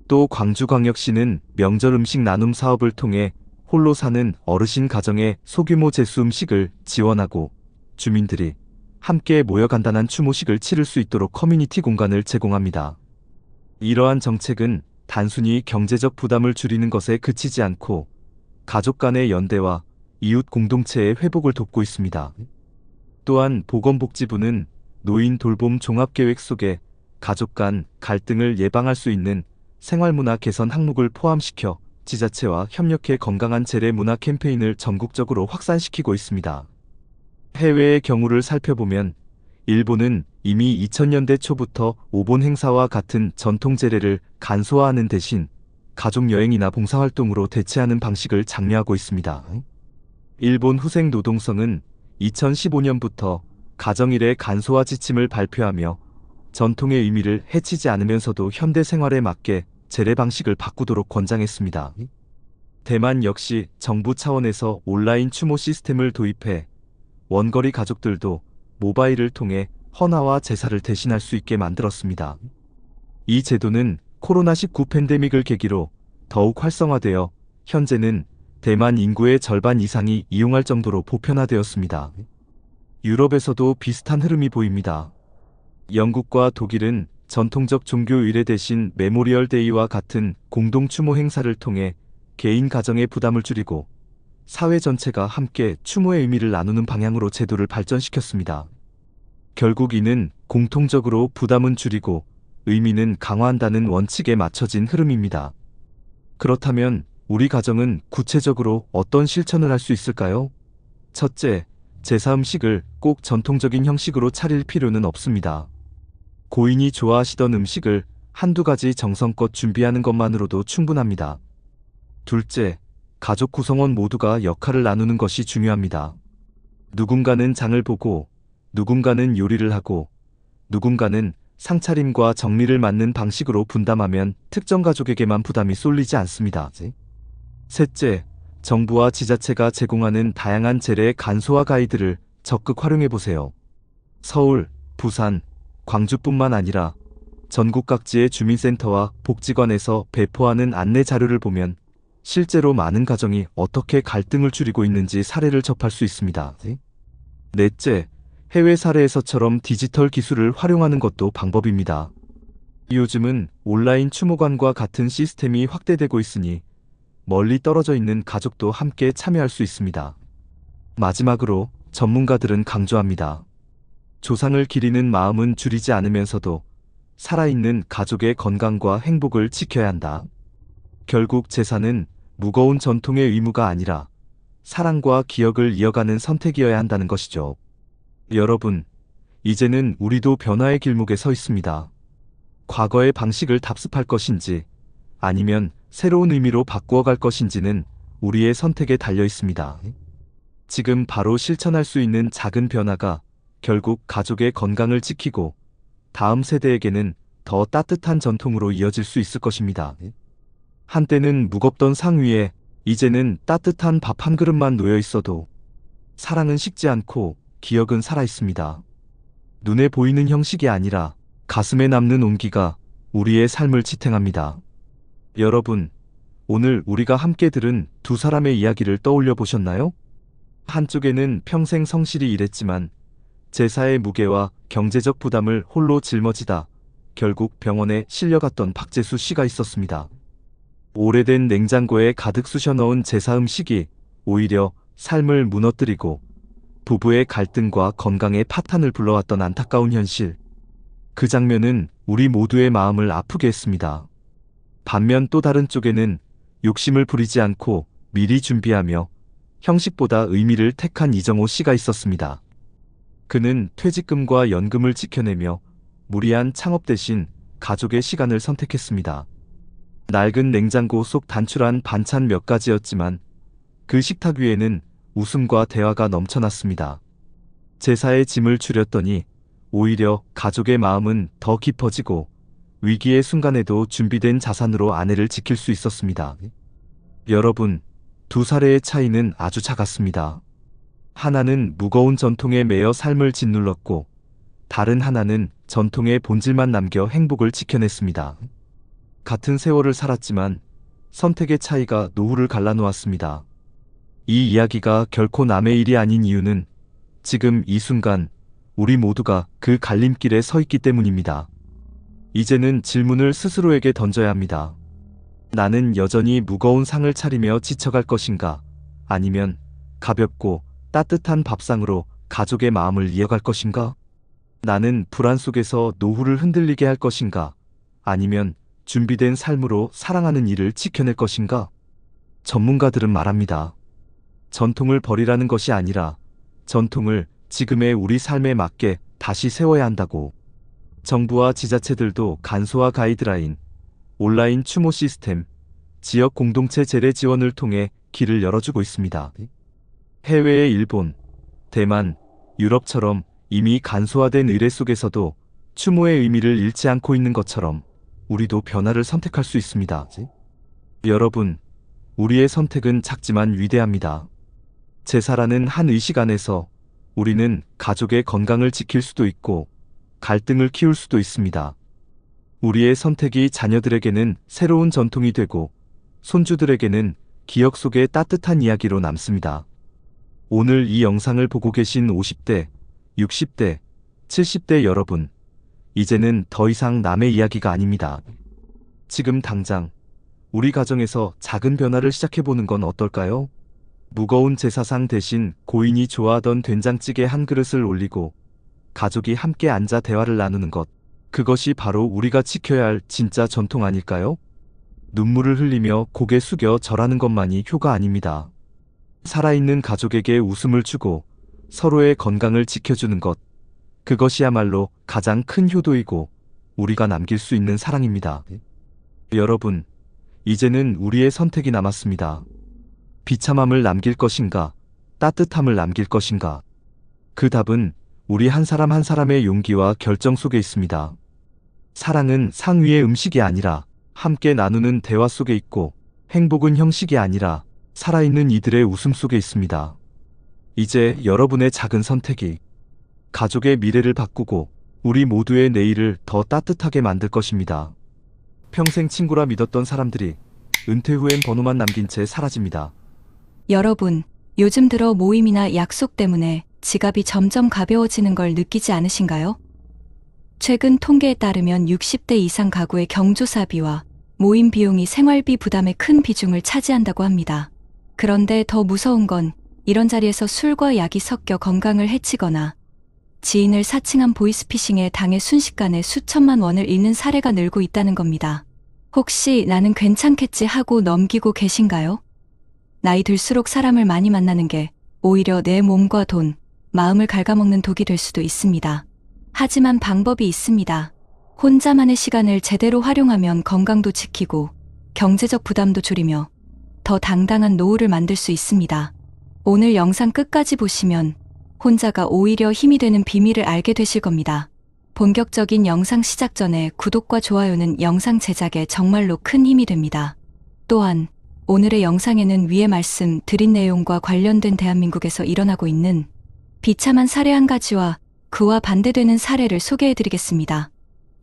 Speaker 1: 또 광주광역시는 명절 음식 나눔 사업을 통해 홀로 사는 어르신 가정에 소규모 제수 음식을 지원하고 주민들이 함께 모여 간단한 추모식을 치를 수 있도록 커뮤니티 공간을 제공합니다. 이러한 정책은 단순히 경제적 부담을 줄이는 것에 그치지 않고 가족 간의 연대와 이웃 공동체의 회복을 돕고 있습니다. 또한 보건복지부는 노인 돌봄 종합계획 속에 가족 간 갈등을 예방할 수 있는 생활문화 개선 항목을 포함시켜 지자체와 협력해 건강한 제례 문화 캠페인을 전국적으로 확산시키고 있습니다. 해외의 경우를 살펴보면 일본은 이미 2000년대 초부터 오본 행사와 같은 전통 제례를 간소화하는 대신 가족 여행이나 봉사활동으로 대체하는 방식을 장려하고 있습니다. 일본 후생 노동성은 2015년부터 가정일의 간소화 지침을 발표하며 전통의 의미를 해치지 않으면서도 현대 생활에 맞게 제례 방식을 바꾸도록 권장했습니다. 대만 역시 정부 차원에서 온라인 추모 시스템을 도입해 원거리 가족들도 모바일을 통해 헌화와 제사를 대신할 수 있게 만들었습니다. 이 제도는 코로나19 팬데믹을 계기로 더욱 활성화되어 현재는 대만 인구의 절반 이상이 이용할 정도로 보편화되었습니다. 유럽에서도 비슷한 흐름이 보입니다. 영국과 독일은 전통적 종교 의례 대신 메모리얼 데이와 같은 공동 추모 행사를 통해 개인 가정의 부담을 줄이고 사회 전체가 함께 추모의 의미를 나누는 방향으로 제도를 발전시켰습니다. 결국 이는 공통적으로 부담은 줄이고 의미는 강화한다는 원칙에 맞춰진 흐름입니다. 그렇다면 우리 가정은 구체적으로 어떤 실천을 할 수 있을까요? 첫째, 제사 음식을 꼭 전통적인 형식으로 차릴 필요는 없습니다. 고인이 좋아하시던 음식을 한두 가지 정성껏 준비하는 것만으로도 충분합니다. 둘째, 가족 구성원 모두가 역할을 나누는 것이 중요합니다. 누군가는 장을 보고, 누군가는 요리를 하고, 누군가는 상차림과 정리를 맡는 방식으로 분담하면 특정 가족에게만 부담이 쏠리지 않습니다. 셋째, 정부와 지자체가 제공하는 다양한 재래 간소화 가이드를 적극 활용해보세요. 서울, 부산, 광주뿐만 아니라 전국 각지의 주민센터와 복지관에서 배포하는 안내 자료를 보면 실제로 많은 가정이 어떻게 갈등을 줄이고 있는지 사례를 접할 수 있습니다. 넷째, 해외 사례에서처럼 디지털 기술을 활용하는 것도 방법입니다. 요즘은 온라인 추모관과 같은 시스템이 확대되고 있으니 멀리 떨어져 있는 가족도 함께 참여할 수 있습니다. 마지막으로 전문가들은 강조합니다. 조상을 기리는 마음은 줄이지 않으면서도 살아있는 가족의 건강과 행복을 지켜야 한다. 결국 제사는 무거운 전통의 의무가 아니라 사랑과 기억을 이어가는 선택이어야 한다는 것이죠. 여러분, 이제는 우리도 변화의 길목에 서 있습니다. 과거의 방식을 답습할 것인지 아니면 새로운 의미로 바꾸어 갈 것인지는 우리의 선택에 달려 있습니다. 지금 바로 실천할 수 있는 작은 변화가 결국 가족의 건강을 지키고 다음 세대에게는 더 따뜻한 전통으로 이어질 수 있을 것입니다. 한때는 무겁던 상 위에 이제는 따뜻한 밥 한 그릇만 놓여 있어도 사랑은 식지 않고 기억은 살아 있습니다. 눈에 보이는 형식이 아니라 가슴에 남는 온기가 우리의 삶을 지탱합니다. 여러분, 오늘 우리가 함께 들은 두 사람의 이야기를 떠올려 보셨나요? 한쪽에는 평생 성실히 일했지만 제사의 무게와 경제적 부담을 홀로 짊어지다 결국 병원에 실려갔던 박재수 씨가 있었습니다. 오래된 냉장고에 가득 쑤셔 넣은 제사 음식이 오히려 삶을 무너뜨리고 부부의 갈등과 건강에 파탄을 불러왔던 안타까운 현실. 그 장면은 우리 모두의 마음을 아프게 했습니다. 반면 또 다른 쪽에는 욕심을 부리지 않고 미리 준비하며 형식보다 의미를 택한 이정호 씨가 있었습니다. 그는 퇴직금과 연금을 지켜내며 무리한 창업 대신 가족의 시간을 선택했습니다. 낡은 냉장고 속 단출한 반찬 몇 가지였지만 그 식탁 위에는 웃음과 대화가 넘쳐났습니다. 제사의 짐을 줄였더니 오히려 가족의 마음은 더 깊어지고 위기의 순간에도 준비된 자산으로 아내를 지킬 수 있었습니다. 여러분, 두 사례의 차이는 아주 작았습니다. 하나는 무거운 전통에 매여 삶을 짓눌렀고 다른 하나는 전통의 본질만 남겨 행복을 지켜냈습니다. 같은 세월을 살았지만 선택의 차이가 노후를 갈라놓았습니다. 이 이야기가 결코 남의 일이 아닌 이유는 지금 이 순간 우리 모두가 그 갈림길에 서 있기 때문입니다. 이제는 질문을 스스로에게 던져야 합니다. 나는 여전히 무거운 상을 차리며 지쳐갈 것인가? 아니면 가볍고 따뜻한 밥상으로 가족의 마음을 이어갈 것인가? 나는 불안 속에서 노후를 흔들리게 할 것인가? 아니면 준비된 삶으로 사랑하는 일을 지켜낼 것인가? 전문가들은 말합니다. 전통을 버리라는 것이 아니라 전통을 지금의 우리 삶에 맞게 다시 세워야 한다고. 정부와 지자체들도 간소화 가이드라인, 온라인 추모 시스템, 지역 공동체 재래 지원을 통해 길을 열어주고 있습니다. 해외의 일본, 대만, 유럽처럼 이미 간소화된 의례 속에서도 추모의 의미를 잃지 않고 있는 것처럼 우리도 변화를 선택할 수 있습니다. 여러분, 우리의 선택은 작지만 위대합니다. 제사라는 한 의식 안에서 우리는 가족의 건강을 지킬 수도 있고 갈등을 키울 수도 있습니다. 우리의 선택이 자녀들에게는 새로운 전통이 되고 손주들에게는 기억 속의 따뜻한 이야기로 남습니다. 오늘 이 영상을 보고 계신 50대, 60대, 70대 여러분, 이제는 더 이상 남의 이야기가 아닙니다. 지금 당장 우리 가정에서 작은 변화를 시작해보는 건 어떨까요? 무거운 제사상 대신 고인이 좋아하던 된장찌개 한 그릇을 올리고 가족이 함께 앉아 대화를 나누는 것, 그것이 바로 우리가 지켜야 할 진짜 전통 아닐까요? 눈물을 흘리며 고개 숙여 절하는 것만이 효가 아닙니다. 살아있는 가족에게 웃음을 주고 서로의 건강을 지켜주는 것, 그것이야말로 가장 큰 효도이고 우리가 남길 수 있는 사랑입니다. 여러분, 이제는 우리의 선택이 남았습니다. 비참함을 남길 것인가, 따뜻함을 남길 것인가? 그 답은 우리 한 사람 한 사람의 용기와 결정 속에 있습니다. 사랑은 상 위의 음식이 아니라 함께 나누는 대화 속에 있고, 행복은 형식이 아니라 살아있는 이들의 웃음 속에 있습니다. 이제 여러분의 작은 선택이 가족의 미래를 바꾸고 우리 모두의 내일을 더 따뜻하게 만들 것입니다. 평생 친구라 믿었던 사람들이 은퇴 후엔 번호만 남긴 채 사라집니다.
Speaker 2: 여러분, 요즘 들어 모임이나 약속 때문에 지갑이 점점 가벼워지는 걸 느끼지 않으신가요? 최근 통계에 따르면 60대 이상 가구의 경조사비와 모임 비용이 생활비 부담의 큰 비중을 차지한다고 합니다. 그런데 더 무서운 건 이런 자리에서 술과 약이 섞여 건강을 해치거나 지인을 사칭한 보이스피싱에 당해 순식간에 수천만 원을 잃는 사례가 늘고 있다는 겁니다. 혹시 나는 괜찮겠지 하고 넘기고 계신가요? 나이 들수록 사람을 많이 만나는 게 오히려 내 몸과 돈, 마음을 갉아먹는 독이 될 수도 있습니다. 하지만 방법이 있습니다. 혼자만의 시간을 제대로 활용하면 건강도 지키고 경제적 부담도 줄이며 더 당당한 노후를 만들 수 있습니다. 오늘 영상 끝까지 보시면 혼자가 오히려 힘이 되는 비밀을 알게 되실 겁니다. 본격적인 영상 시작 전에 구독과 좋아요는 영상 제작에 정말로 큰 힘이 됩니다. 또한 오늘의 영상에는 위에 말씀 드린 내용과 관련된 대한민국에서 일어나고 있는 비참한 사례 한 가지와 그와 반대되는 사례를 소개해드리겠습니다.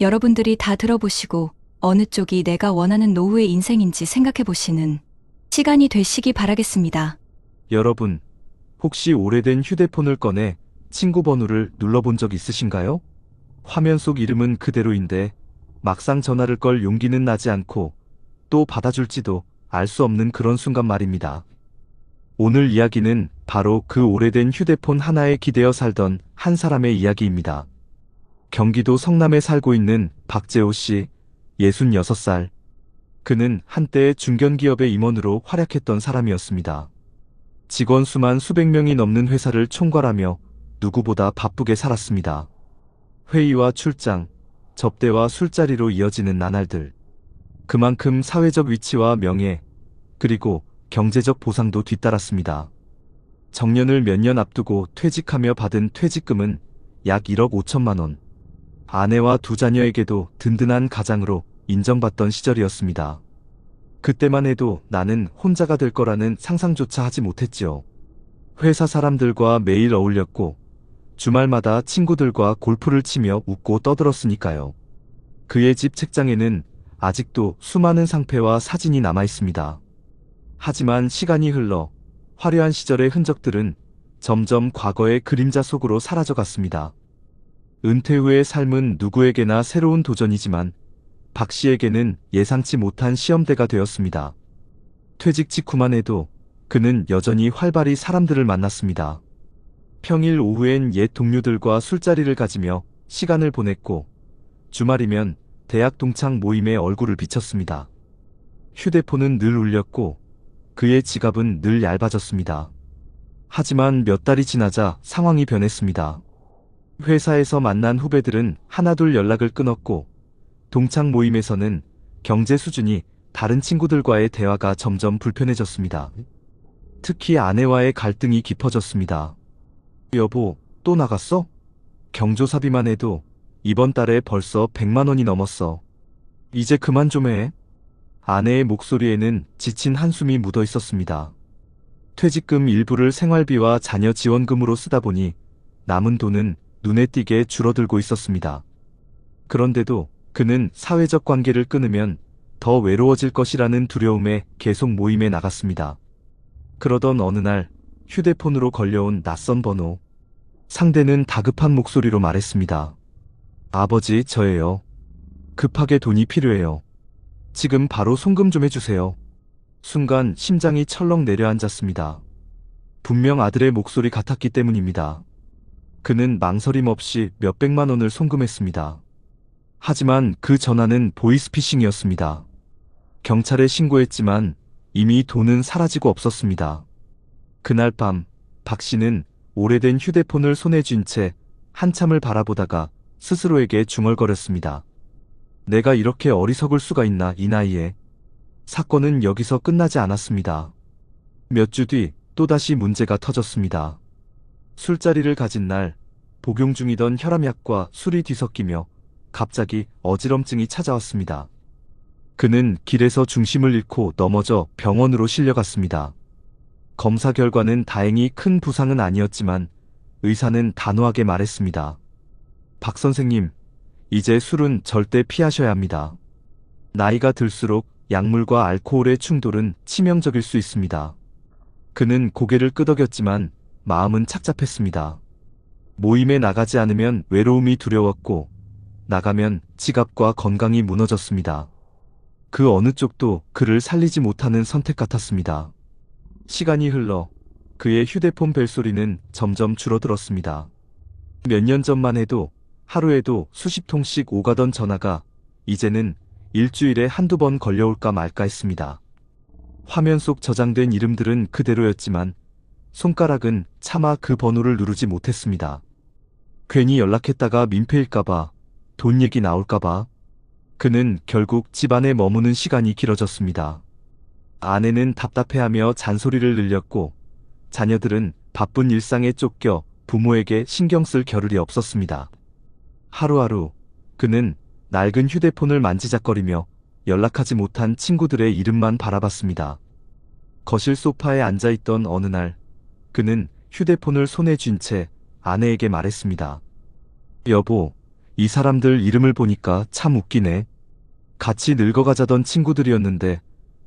Speaker 2: 여러분들이 다 들어보시고 어느 쪽이 내가 원하는 노후의 인생인지 생각해보시는 시간이 되시기 바라겠습니다.
Speaker 1: 여러분, 혹시 오래된 휴대폰을 꺼내 친구 번호를 눌러본 적 있으신가요? 화면 속 이름은 그대로인데 막상 전화를 걸 용기는 나지 않고 또 받아줄지도 알 수 없는 그런 순간 말입니다. 오늘 이야기는 바로 그 오래된 휴대폰 하나에 기대어 살던 한 사람의 이야기입니다. 경기도 성남에 살고 있는 박재호 씨, 66살. 그는 한때 중견기업의 임원으로 활약했던 사람이었습니다. 직원 수만 수백 명이 넘는 회사를 총괄하며 누구보다 바쁘게 살았습니다. 회의와 출장, 접대와 술자리로 이어지는 나날들. 그만큼 사회적 위치와 명예, 그리고 경제적 보상도 뒤따랐습니다. 정년을 몇 년 앞두고 퇴직하며 받은 퇴직금은 약 1억 5천만 원. 아내와 두 자녀에게도 든든한 가장으로 인정받던 시절이었습니다. 그때만 해도 나는 혼자가 될 거라는 상상조차 하지 못했지요. 회사 사람들과 매일 어울렸고 주말마다 친구들과 골프를 치며 웃고 떠들었으니까요. 그의 집 책장에는 아직도 수많은 상패와 사진이 남아 있습니다. 하지만 시간이 흘러 화려한 시절의 흔적들은 점점 과거의 그림자 속으로 사라져갔습니다. 은퇴 후의 삶은 누구에게나 새로운 도전이지만 박 씨에게는 예상치 못한 시험대가 되었습니다. 퇴직 직후만 해도 그는 여전히 활발히 사람들을 만났습니다. 평일 오후엔 옛 동료들과 술자리를 가지며 시간을 보냈고 주말이면 대학 동창 모임에 얼굴을 비쳤습니다. 휴대폰은 늘 울렸고 그의 지갑은 늘 얇아졌습니다. 하지만 몇 달이 지나자 상황이 변했습니다. 회사에서 만난 후배들은 하나둘 연락을 끊었고 동창 모임에서는 경제 수준이 다른 친구들과의 대화가 점점 불편해졌습니다. 특히 아내와의 갈등이 깊어졌습니다. 여보, 또 나갔어? 경조사비만 해도 이번 달에 벌써 100만 원이 넘었어. 이제 그만 좀 해. 아내의 목소리에는 지친 한숨이 묻어 있었습니다. 퇴직금 일부를 생활비와 자녀 지원금으로 쓰다 보니 남은 돈은 눈에 띄게 줄어들고 있었습니다. 그런데도 그는 사회적 관계를 끊으면 더 외로워질 것이라는 두려움에 계속 모임에 나갔습니다. 그러던 어느 날 휴대폰으로 걸려온 낯선 번호. 상대는 다급한 목소리로 말했습니다. 아버지, 저예요. 급하게 돈이 필요해요. 지금 바로 송금 좀 해주세요. 순간 심장이 철렁 내려앉았습니다. 분명 아들의 목소리 같았기 때문입니다. 그는 망설임 없이 몇백만 원을 송금했습니다. 하지만 그 전화는 보이스피싱이었습니다. 경찰에 신고했지만 이미 돈은 사라지고 없었습니다. 그날 밤 박 씨는 오래된 휴대폰을 손에 쥔 채 한참을 바라보다가 스스로에게 중얼거렸습니다. 내가 이렇게 어리석을 수가 있나, 이 나이에. 사건은 여기서 끝나지 않았습니다. 몇 주 뒤 또다시 문제가 터졌습니다. 술자리를 가진 날 복용 중이던 혈압약과 술이 뒤섞이며 갑자기 어지럼증이 찾아왔습니다. 그는 길에서 중심을 잃고 넘어져 병원으로 실려갔습니다. 검사 결과는 다행히 큰 부상은 아니었지만 의사는 단호하게 말했습니다. 박 선생님, 이제 술은 절대 피하셔야 합니다. 나이가 들수록 약물과 알코올의 충돌은 치명적일 수 있습니다. 그는 고개를 끄덕였지만 마음은 착잡했습니다. 모임에 나가지 않으면 외로움이 두려웠고 나가면 지갑과 건강이 무너졌습니다. 그 어느 쪽도 그를 살리지 못하는 선택 같았습니다. 시간이 흘러 그의 휴대폰 벨소리는 점점 줄어들었습니다. 몇 년 전만 해도 하루에도 수십 통씩 오가던 전화가 이제는 일주일에 한두 번 걸려올까 말까 했습니다. 화면 속 저장된 이름들은 그대로였지만 손가락은 차마 그 번호를 누르지 못했습니다. 괜히 연락했다가 민폐일까봐, 돈 얘기 나올까봐. 그는 결국 집안에 머무는 시간이 길어졌습니다. 아내는 답답해하며 잔소리를 늘렸고 자녀들은 바쁜 일상에 쫓겨 부모에게 신경 쓸 겨를이 없었습니다. 하루하루 그는 낡은 휴대폰을 만지작거리며 연락하지 못한 친구들의 이름만 바라봤습니다. 거실 소파에 앉아있던 어느 날 그는 휴대폰을 손에 쥔 채 아내에게 말했습니다. 여보, 이 사람들 이름을 보니까 참 웃기네. 같이 늙어가자던 친구들이었는데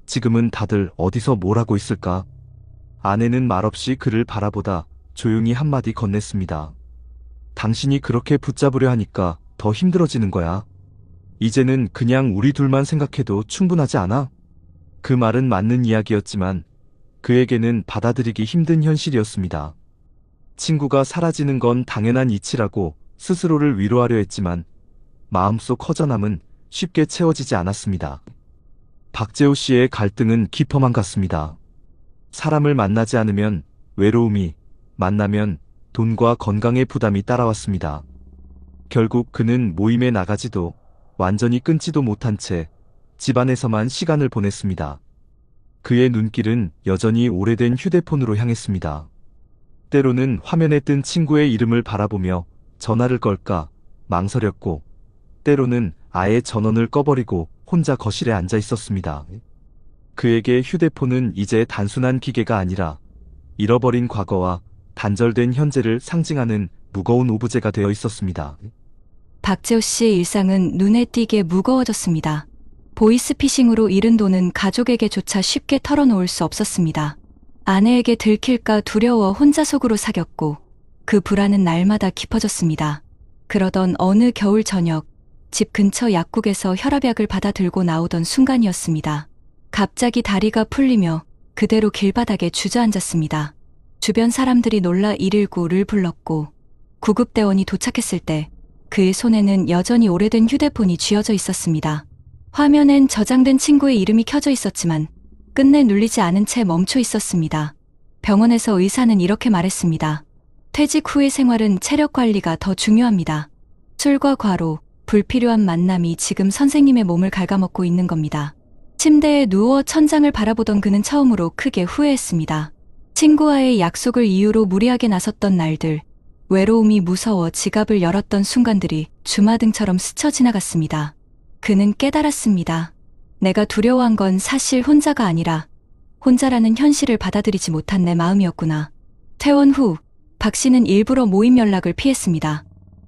Speaker 1: 지금은 다들 어디서 뭘 하고 있을까? 아내는 말없이 그를 바라보다 조용히 한마디 건넸습니다. 당신이 그렇게 붙잡으려 하니까 더 힘들어지는 거야. 이제는 그냥 우리 둘만 생각해도 충분하지 않아? 그 말은 맞는 이야기였지만 그에게는 받아들이기 힘든 현실이었습니다. 친구가 사라지는 건 당연한 이치라고 스스로를 위로하려 했지만 마음속 허전함은 쉽게 채워지지 않았습니다. 박재호 씨의 갈등은 깊어만 갔습니다. 사람을 만나지 않으면 외로움이, 만나면 돈과 건강의 부담이 따라왔습니다. 결국 그는 모임에 나가지도 완전히 끊지도 못한 채 집안에서만 시간을 보냈습니다. 그의 눈길은 여전히 오래된 휴대폰으로 향했습니다. 때로는 화면에 뜬 친구의 이름을 바라보며 전화를 걸까 망설였고 때로는 아예 전원을 꺼버리고 혼자 거실에 앉아 있었습니다. 그에게 휴대폰은 이제 단순한 기계가 아니라 잃어버린 과거와 단절된 현재를 상징하는 무거운 오브제가 되어 있었습니다.
Speaker 2: 박재호 씨의 일상은 눈에 띄게 무거워졌습니다. 보이스피싱으로 잃은 돈은 가족에게조차 쉽게 털어놓을 수 없었습니다. 아내에게 들킬까 두려워 혼자 속으로 사겼고 그 불안은 날마다 깊어졌습니다. 그러던 어느 겨울 저녁 집 근처 약국에서 혈압약을 받아 들고 나오던 순간이었습니다. 갑자기 다리가 풀리며 그대로 길바닥에 주저앉았습니다. 주변 사람들이 놀라 119를 불렀고 구급대원이 도착했을 때 그의 손에는 여전히 오래된 휴대폰이 쥐어져 있었습니다. 화면엔 저장된 친구의 이름이 켜져 있었지만 끝내 눌리지 않은 채 멈춰 있었습니다. 병원에서 의사는 이렇게 말했습니다. 퇴직 후의 생활은 체력 관리가 더 중요합니다. 술과 과로, 불필요한 만남이 지금 선생님의 몸을 갉아먹고 있는 겁니다. 침대에 누워 천장을 바라보던 그는 처음으로 크게 후회했습니다. 친구와의 약속을 이유로 무리하게 나섰던 날들, 외로움이 무서워 지갑을 열었던 순간들이 주마등처럼 스쳐 지나갔습니다. 그는 깨달았습니다. 내가 두려워한 건 사실 혼자가 아니라 혼자라는 현실을 받아들이지 못한 내 마음이었구나. 퇴원 후 박 씨는 일부러 모임 연락을 피했습니다.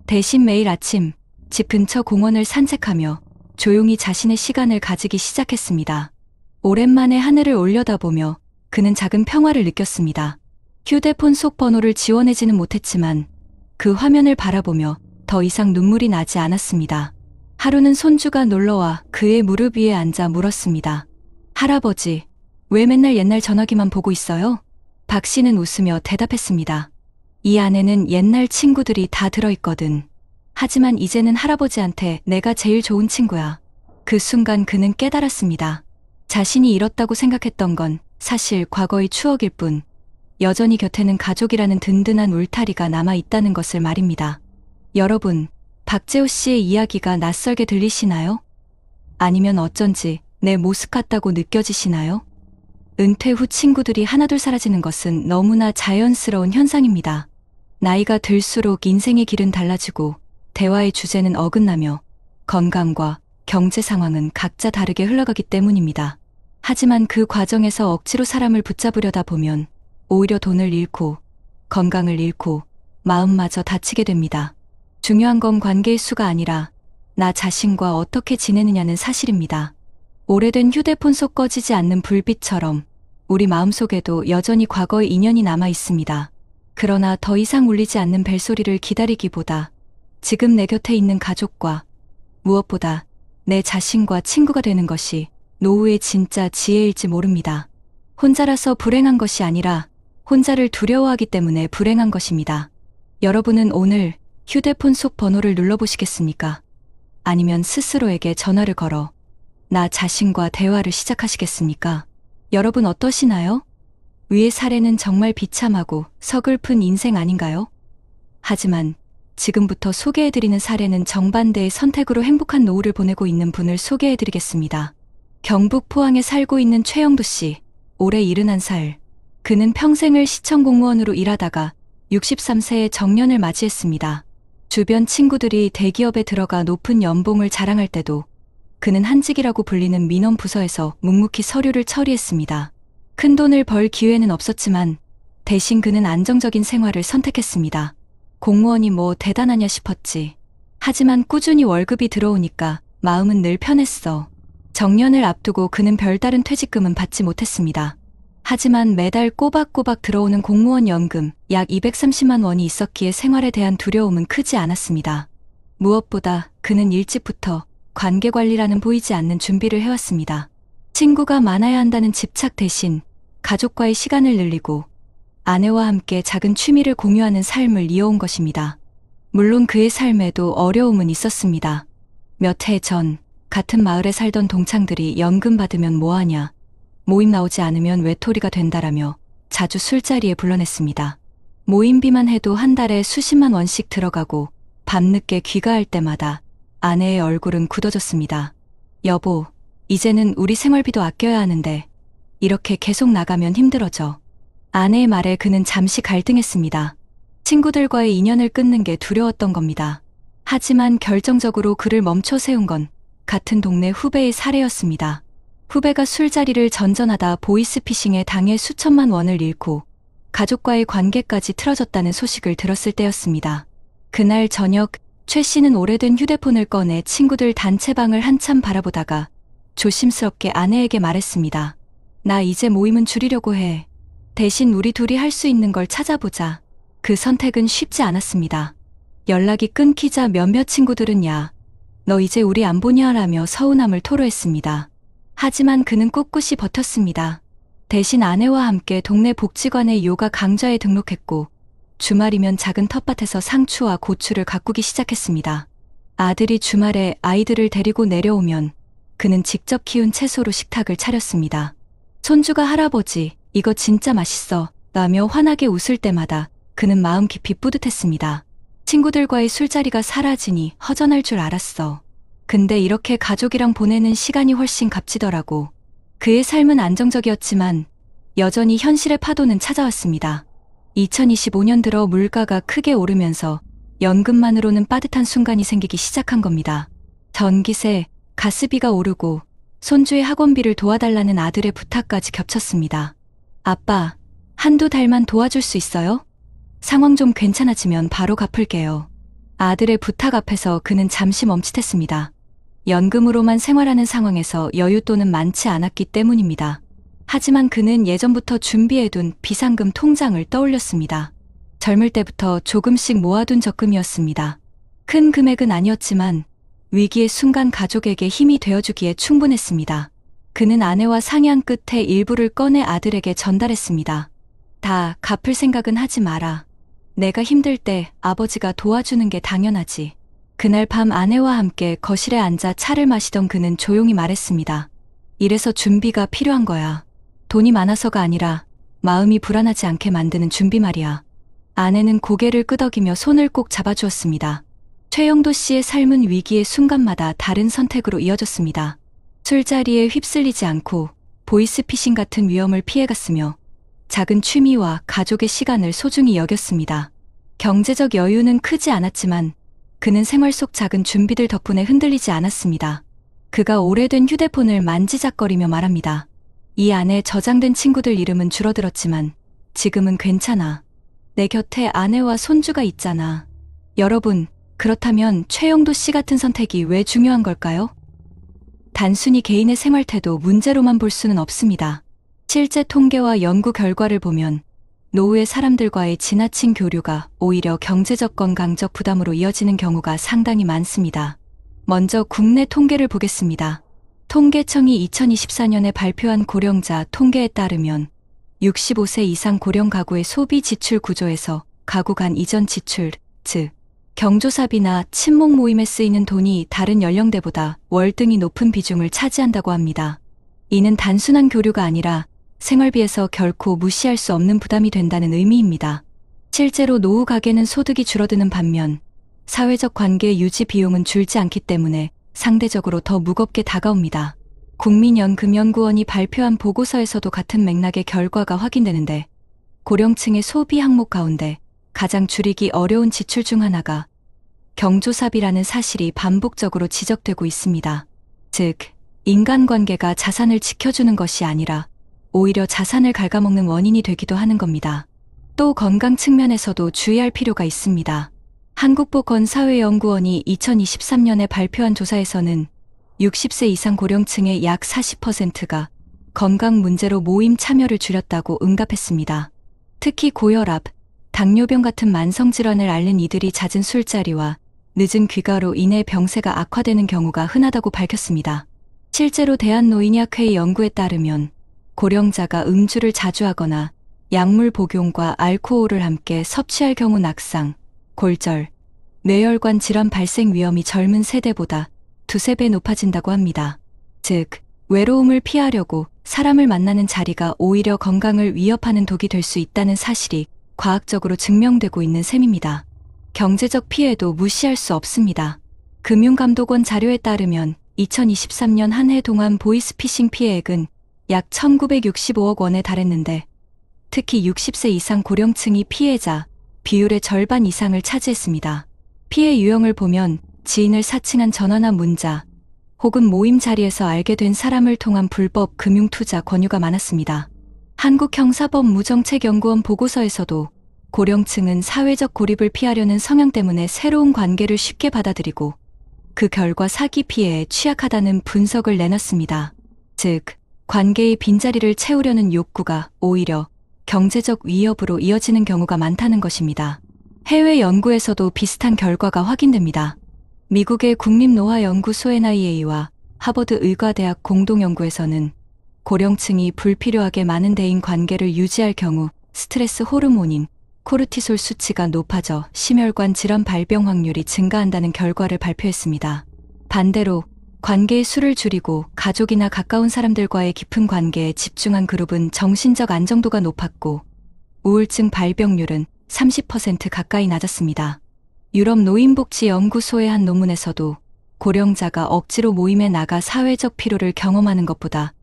Speaker 2: 대신 매일 아침 집 근처 공원을 산책하며 조용히 자신의 시간을 가지기 시작했습니다. 오랜만에 하늘을 올려다보며 그는 작은 평화를 느꼈습니다. 휴대폰 속 번호를 지원하지는 못했지만 그 화면을 바라보며 더 이상 눈물이 나지 않았습니다. 하루는 손주가 놀러와 그의 무릎 위에 앉아 물었습니다. 할아버지, 왜 맨날 옛날 전화기만 보고 있어요? 박 씨는 웃으며 대답했습니다. 이 안에는 옛날 친구들이 다 들어있거든. 하지만 이제는 할아버지한테 내가 제일 좋은 친구야. 그 순간 그는 깨달았습니다. 자신이 잃었다고 생각했던 건 사실 과거의 추억일 뿐, 여전히 곁에는 가족이라는 든든한 울타리가 남아있다는 것을 말입니다. 여러분, 박재호 씨의 이야기가 낯설게 들리시나요? 아니면 어쩐지 내 모습 같다고 느껴지시나요? 은퇴 후 친구들이 하나둘 사라지는 것은 너무나 자연스러운 현상입니다. 나이가 들수록 인생의 길은 달라지고 대화의 주제는 어긋나며 건강과 경제 상황은 각자 다르게 흘러가기 때문입니다. 하지만 그 과정에서 억지로 사람을 붙잡으려다 보면 오히려 돈을 잃고 건강을 잃고 마음마저 다치게 됩니다. 중요한 건 관계의 수가 아니라 나 자신과 어떻게 지내느냐는 사실입니다. 오래된 휴대폰 속 꺼지지 않는 불빛처럼 우리 마음속에도 여전히 과거의 인연이 남아 있습니다. 그러나 더 이상 울리지 않는 벨소리를 기다리기보다 지금 내 곁에 있는 가족과 무엇보다 내 자신과 친구가 되는 것이 노후의 진짜 지혜일지 모릅니다. 혼자라서 불행한 것이 아니라 혼자를 두려워하기 때문에 불행한 것입니다. 여러분은 오늘 휴대폰 속 번호를 눌러보시겠습니까? 아니면 스스로에게 전화를 걸어 나 자신과 대화를 시작하시겠습니까? 여러분 어떠시나요? 위의 사례는 정말 비참하고 서글픈 인생 아닌가요? 하지만 지금부터 소개해드리는 사례는 정반대의 선택으로 행복한 노후를 보내고 있는 분을 소개해드리겠습니다. 경북 포항에 살고 있는 최영두 씨, 올해 71살. 그는 평생을 시청 공무원으로 일하다가 63세의 정년을 맞이했습니다. 주변 친구들이 대기업에 들어가 높은 연봉을 자랑할 때도 그는 한직이라고 불리는 민원 부서에서 묵묵히 서류를 처리했습니다. 큰 돈을 벌 기회는 없었지만 대신 그는 안정적인 생활을 선택했습니다. 공무원이 뭐 대단하냐 싶었지. 하지만 꾸준히 월급이 들어오니까 마음은 늘 편했어. 정년을 앞두고 그는 별다른 퇴직금은 받지 못했습니다. 하지만 매달 꼬박꼬박 들어오는 공무원 연금 약 230만 원이 있었기에 생활에 대한 두려움은 크지 않았습니다. 무엇보다 그는 일찍부터 관계관리라는 보이지 않는 준비를 해왔습니다. 친구가 많아야 한다는 집착 대신 가족과의 시간을 늘리고 아내와 함께 작은 취미를 공유하는 삶을 이어온 것입니다. 물론 그의 삶에도 어려움은 있었습니다. 몇 해 전 같은 마을에 살던 동창들이 연금 받으면 뭐하냐, 모임 나오지 않으면 외톨이가 된다라며 자주 술자리에 불러냈습니다. 모임비만 해도 한 달에 수십만 원씩 들어가고 밤늦게 귀가할 때마다 아내의 얼굴은 굳어졌습니다. 여보, 이제는 우리 생활비도 아껴야 하는데 이렇게 계속 나가면 힘들어져. 아내의 말에 그는 잠시 갈등했습니다. 친구들과의 인연을 끊는 게 두려웠던 겁니다. 하지만 결정적으로 그를 멈춰 세운 건 같은 동네 후배의 사례였습니다. 후배가 술자리를 전전하다 보이스피싱에 당해 수천만 원을 잃고 가족과의 관계까지 틀어졌다는 소식을 들었을 때였습니다. 그날 저녁 최 씨는 오래된 휴대폰을 꺼내 친구들 단체방을 한참 바라보다가 조심스럽게 아내에게 말했습니다. 나 이제 모임은 줄이려고 해. 대신 우리 둘이 할 수 있는 걸 찾아보자. 그 선택은 쉽지 않았습니다. 연락이 끊기자 몇몇 친구들은 야, 너 이제 우리 안 보냐라며 서운함을 토로했습니다. 하지만 그는 꿋꿋이 버텼습니다. 대신 아내와 함께 동네 복지관의 요가 강좌에 등록했고 주말이면 작은 텃밭에서 상추와 고추를 가꾸기 시작했습니다. 아들이 주말에 아이들을 데리고 내려오면 그는 직접 키운 채소로 식탁을 차렸습니다. 손주가 할아버지, 이거 진짜 맛있어 라며 환하게 웃을 때마다 그는 마음 깊이 뿌듯했습니다. 친구들과의 술자리가 사라지니 허전할 줄 알았어. 근데 이렇게 가족이랑 보내는 시간이 훨씬 값지더라고. 그의 삶은 안정적이었지만 여전히 현실의 파도는 찾아왔습니다. 2025년 들어 물가가 크게 오르면서 연금만으로는 빠듯한 순간이 생기기 시작한 겁니다. 전기세, 가스비가 오르고 손주의 학원비를 도와달라는 아들의 부탁까지 겹쳤습니다. 아빠, 한두 달만 도와줄 수 있어요? 상황 좀 괜찮아지면 바로 갚을게요. 아들의 부탁 앞에서 그는 잠시 멈칫했습니다. 연금으로만 생활하는 상황에서 여윳돈은 많지 않았기 때문입니다. 하지만 그는 예전부터 준비해둔 비상금 통장을 떠올렸습니다. 젊을 때부터 조금씩 모아둔 적금이었습니다. 큰 금액은 아니었지만 위기의 순간 가족에게 힘이 되어주기에 충분했습니다. 그는 아내와 상의한 끝에 일부를 꺼내 아들에게 전달했습니다. 다 갚을 생각은 하지 마라. 내가 힘들 때 아버지가 도와주는 게 당연하지. 그날 밤 아내와 함께 거실에 앉아 차를 마시던 그는 조용히 말했습니다. 이래서 준비가 필요한 거야. 돈이 많아서가 아니라 마음이 불안하지 않게 만드는 준비 말이야. 아내는 고개를 끄덕이며 손을 꼭 잡아주었습니다. 최영도 씨의 삶은 위기의 순간마다 다른 선택으로 이어졌습니다. 술자리에 휩쓸리지 않고 보이스피싱 같은 위험을 피해갔으며 작은 취미와 가족의 시간을 소중히 여겼습니다. 경제적 여유는 크지 않았지만 그는 생활 속 작은 준비들 덕분에 흔들리지 않았습니다. 그가 오래된 휴대폰을 만지작거리며 말합니다. 이 안에 저장된 친구들 이름은 줄어들었지만 지금은 괜찮아. 내 곁에 아내와 손주가 있잖아. 여러분, 그렇다면 최영도 씨 같은 선택이 왜 중요한 걸까요? 단순히 개인의 생활 태도 문제로만 볼 수는 없습니다. 실제 통계와 연구 결과를 보면 노후의 사람들과의 지나친 교류가 오히려 경제적 건강적 부담으로 이어지는 경우가 상당히 많습니다. 먼저 국내 통계를 보겠습니다. 통계청이 2024년에 발표한 고령자 통계에 따르면 65세 이상 고령 가구의 소비 지출 구조에서 가구 간 이전 지출, 즉 경조사비나 친목 모임에 쓰이는 돈이 다른 연령대보다 월등히 높은 비중을 차지한다고 합니다. 이는 단순한 교류가 아니라 생활비에서 결코 무시할 수 없는 부담이 된다는 의미입니다. 실제로 노후 가계는 소득이 줄어드는 반면 사회적 관계 유지 비용은 줄지 않기 때문에 상대적으로 더 무겁게 다가옵니다. 국민연금연구원이 발표한 보고서에서도 같은 맥락의 결과가 확인되는데 고령층의 소비 항목 가운데 가장 줄이기 어려운 지출 중 하나가 경조사비라는 사실이 반복적으로 지적되고 있습니다. 즉, 인간관계가 자산을 지켜주는 것이 아니라 오히려 자산을 갉아먹는 원인이 되기도 하는 겁니다. 또 건강 측면에서도 주의할 필요가 있습니다. 한국보건사회연구원이 2023년에 발표한 조사에서는 60세 이상 고령층의 약 40%가 건강 문제로 모임 참여를 줄였다고 응답했습니다. 특히 고혈압, 당뇨병 같은 만성질환을 앓는 이들이 잦은 술자리와 늦은 귀가로 인해 병세가 악화되는 경우가 흔하다고 밝혔습니다. 실제로 대한노인의학회의 연구에 따르면 고령자가 음주를 자주 하거나 약물 복용과 알코올을 함께 섭취할 경우 낙상, 골절, 뇌혈관 질환 발생 위험이 젊은 세대보다 2~3배 높아진다고 합니다. 즉, 외로움을 피하려고 사람을 만나는 자리가 오히려 건강을 위협하는 독이 될 수 있다는 사실이 과학적으로 증명되고 있는 셈입니다. 경제적 피해도 무시할 수 없습니다. 금융감독원 자료에 따르면 2023년 한 해 동안 보이스피싱 피해액은 약 1965억 원에 달했는데 특히 60세 이상 고령층이 피해자 비율의 절반 이상을 차지했습니다. 피해 유형을 보면 지인을 사칭한 전화나 문자 혹은 모임 자리에서 알게 된 사람을 통한 불법 금융투자 권유가 많았습니다. 한국형사법무정책연구원 보고서에서도 고령층은 사회적 고립을 피하려는 성향 때문에 새로운 관계를 쉽게 받아들이고 그 결과 사기 피해에 취약하다는 분석을 내놨습니다. 즉, 관계의 빈자리를 채우려는 욕구가 오히려 경제적 위협으로 이어지는 경우가 많다는 것입니다. 해외 연구에서도 비슷한 결과가 확인됩니다. 미국의 국립노화연구소 NIA와 하버드 의과대학 공동연구에서는 고령층이 불필요하게 많은 대인 관계를 유지할 경우 스트레스 호르몬인 코르티솔 수치가 높아져 심혈관 질환 발병 확률이 증가한다는 결과를 발표했습니다. 반대로 관계의 수를 줄이고 가족이나 가까운 사람들과의 깊은 관계에 집중한 그룹은 정신적 안정도가 높았고 우울증 발병률은 30% 가까이 낮았습니다. 유럽 노인복지연구소의 한 논문에서도 고령자가 억지로 모임에 나가 사회적 피로를 경험하는 것보다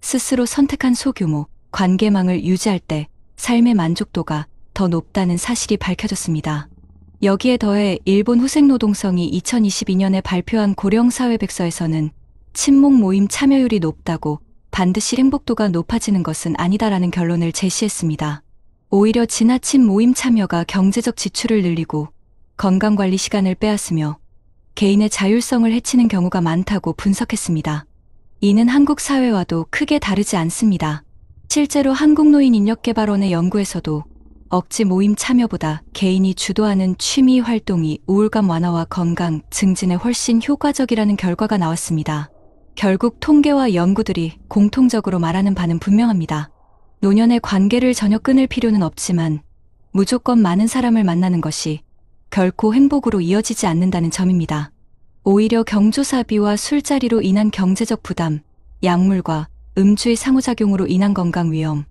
Speaker 2: 스스로 선택한 소규모 관계망을 유지할 때 삶의 만족도가 더 높다는 사실이 밝혀졌습니다. 여기에 더해 일본 후생노동성이 2022년에 발표한 고령사회백서에서는 친목 모임 참여율이 높다고 반드시 행복도가 높아지는 것은 아니다라는 결론을 제시했습니다. 오히려 지나친 모임 참여가 경제적 지출을 늘리고 건강관리 시간을 빼앗으며 개인의 자율성을 해치는 경우가 많다고 분석했습니다. 이는 한국 사회와도 크게 다르지 않습니다. 실제로 한국노인인력개발원의 연구에서도 억지 모임 참여보다 개인이 주도하는 취미 활동이 우울감 완화와 건강 증진에 훨씬 효과적이라는 결과가 나왔습니다. 결국 통계와 연구들이 공통적으로 말하는 바는 분명합니다. 노년의 관계를 전혀 끊을 필요는 없지만 무조건 많은 사람을 만나는 것이 결코 행복으로 이어지지 않는다는 점입니다. 오히려 경조사비와 술자리로 인한 경제적 부담, 약물과 음주의 상호작용으로 인한 건강 위험,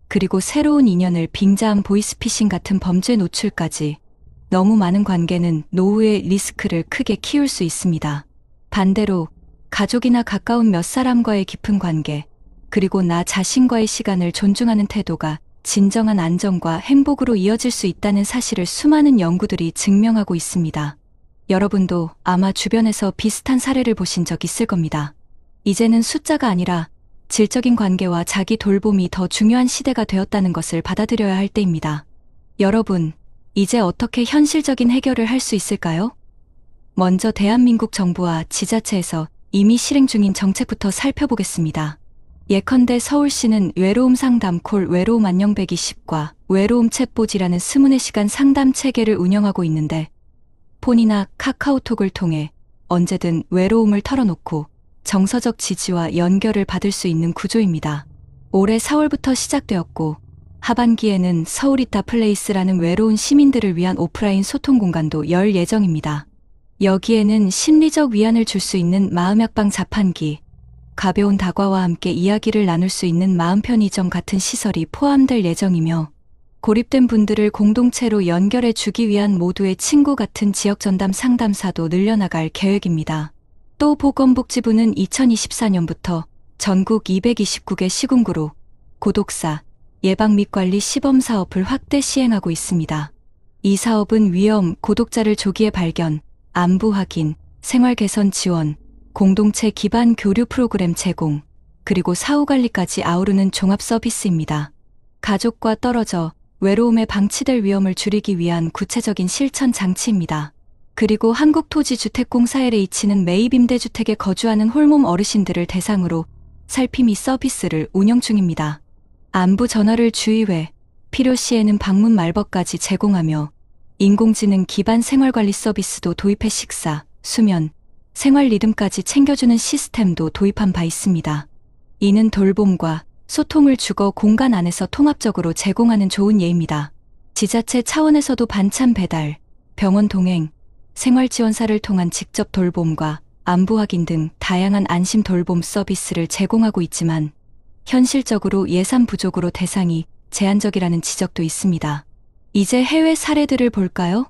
Speaker 2: 그리고 새로운 인연을 빙자한 보이스피싱 같은 범죄 노출까지 너무 많은 관계는 노후의 리스크를 크게 키울 수 있습니다. 반대로 가족이나 가까운 몇 사람과의 깊은 관계, 그리고 나 자신과의 시간을 존중하는 태도가 진정한 안정과 행복으로 이어질 수 있다는 사실을 수많은 연구들이 증명하고 있습니다. 여러분도 아마 주변에서 비슷한 사례를 보신 적 있을 겁니다. 이제는 숫자가 아니라 질적인 관계와 자기 돌봄이 더 중요한 시대가 되었다는 것을 받아들여야 할 때입니다. 여러분, 이제 어떻게 현실적인 해결을 할 수 있을까요? 먼저 대한민국 정부와 지자체에서 이미 실행 중인 정책부터 살펴보겠습니다. 예컨대 서울시는 외로움 상담 콜 외로움 안녕 120과 외로움 챗봇이라는 20시간 상담 체계를 운영하고 있는데 폰이나 카카오톡을 통해 언제든 외로움을 털어놓고 정서적 지지와 연결을 받을 수 있는 구조입니다. 올해 4월부터 시작되었고 하반기에는 서울이타 플레이스라는 외로운 시민들을 위한 오프라인 소통 공간도 열 예정입니다. 여기에는 심리적 위안을 줄 수 있는 마음약방 자판기, 가벼운 다과와 함께 이야기를 나눌 수 있는 마음 편의점 같은 시설이 포함될 예정이며 고립된 분들을 공동체로 연결해 주기 위한 모두의 친구 같은 지역 전담 상담사도 늘려나갈 계획입니다. 또 보건복지부는 2024년부터 전국 229개 시군구로 고독사, 예방 및 관리 시범 사업을 확대 시행하고 있습니다. 이 사업은 위험, 고독자를 조기에 발견, 안부 확인, 생활 개선 지원, 공동체 기반 교류 프로그램 제공, 그리고 사후관리까지 아우르는 종합 서비스입니다. 가족과 떨어져 외로움에 방치될 위험을 줄이기 위한 구체적인 실천 장치입니다. 그리고 한국토지주택공사 LH는 매입 임대주택에 거주하는 홀몸 어르신들을 대상으로 살피미 서비스를 운영 중입니다. 안부 전화를 주의회, 필요시에는 방문 말벗까지 제공하며 인공지능 기반 생활관리 서비스도 도입해 식사, 수면, 생활 리듬까지 챙겨주는 시스템도 도입한 바 있습니다. 이는 돌봄과 소통을 주거 공간 안에서 통합적으로 제공하는 좋은 예입니다. 지자체 차원에서도 반찬 배달, 병원 동행, 생활지원사를 통한 직접 돌봄과 안부 확인 등 다양한 안심 돌봄 서비스를 제공하고 있지만 현실적으로 예산 부족으로 대상이 제한적이라는 지적도 있습니다. 이제 해외 사례들을 볼까요?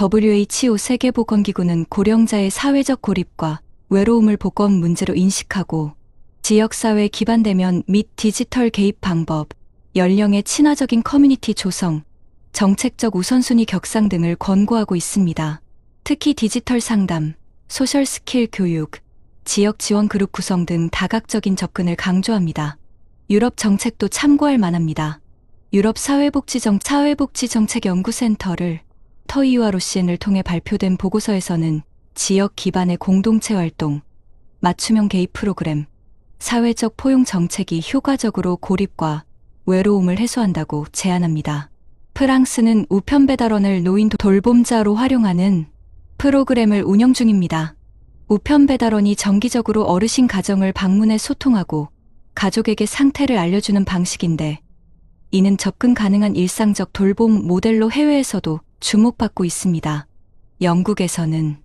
Speaker 2: WHO 세계보건기구는 고령자의 사회적 고립과 외로움을 보건 문제로 인식하고 지역사회 기반 대면 및 디지털 개입 방법, 연령의 친화적인 커뮤니티 조성, 정책적 우선순위 격상 등을 권고하고 있습니다. 특히 디지털 상담, 소셜 스킬 교육, 지역 지원 그룹 구성 등 다각적인 접근을 강조합니다. 유럽 정책도 참고할 만합니다. 유럽 사회복지정책연구센터를 터이와 로시엔을 통해 발표된 보고서에서는 지역 기반의 공동체 활동, 맞춤형 개입 프로그램, 사회적 포용 정책이 효과적으로 고립과 외로움을 해소한다고 제안합니다. 프랑스는 우편 배달원을 노인 돌봄자로 활용하는 프로그램을 운영 중입니다. 우편 배달원이 정기적으로 어르신 가정을 방문해 소통하고 가족에게 상태를 알려주는 방식인데 이는 접근 가능한 일상적 돌봄 모델로 해외에서도 주목받고 있습니다. 영국에서는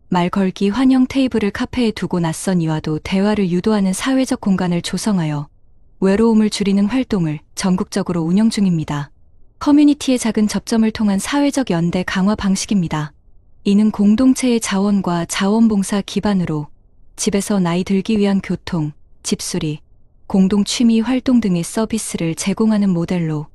Speaker 2: 말 걸기 환영 테이블을 카페에 두고 낯선 이와도 대화를 유도하는 사회적 공간을 조성하여 외로움을 줄이는 활동을 전국적으로 운영 중입니다. 커뮤니티의 작은 접점을 통한 사회적 연대 강화 방식입니다. 이는 공동체의 자원과 자원봉사 기반으로 집에서 나이 들기 위한 교통, 집수리, 공동 취미 활동 등의 서비스를 제공하는 모델로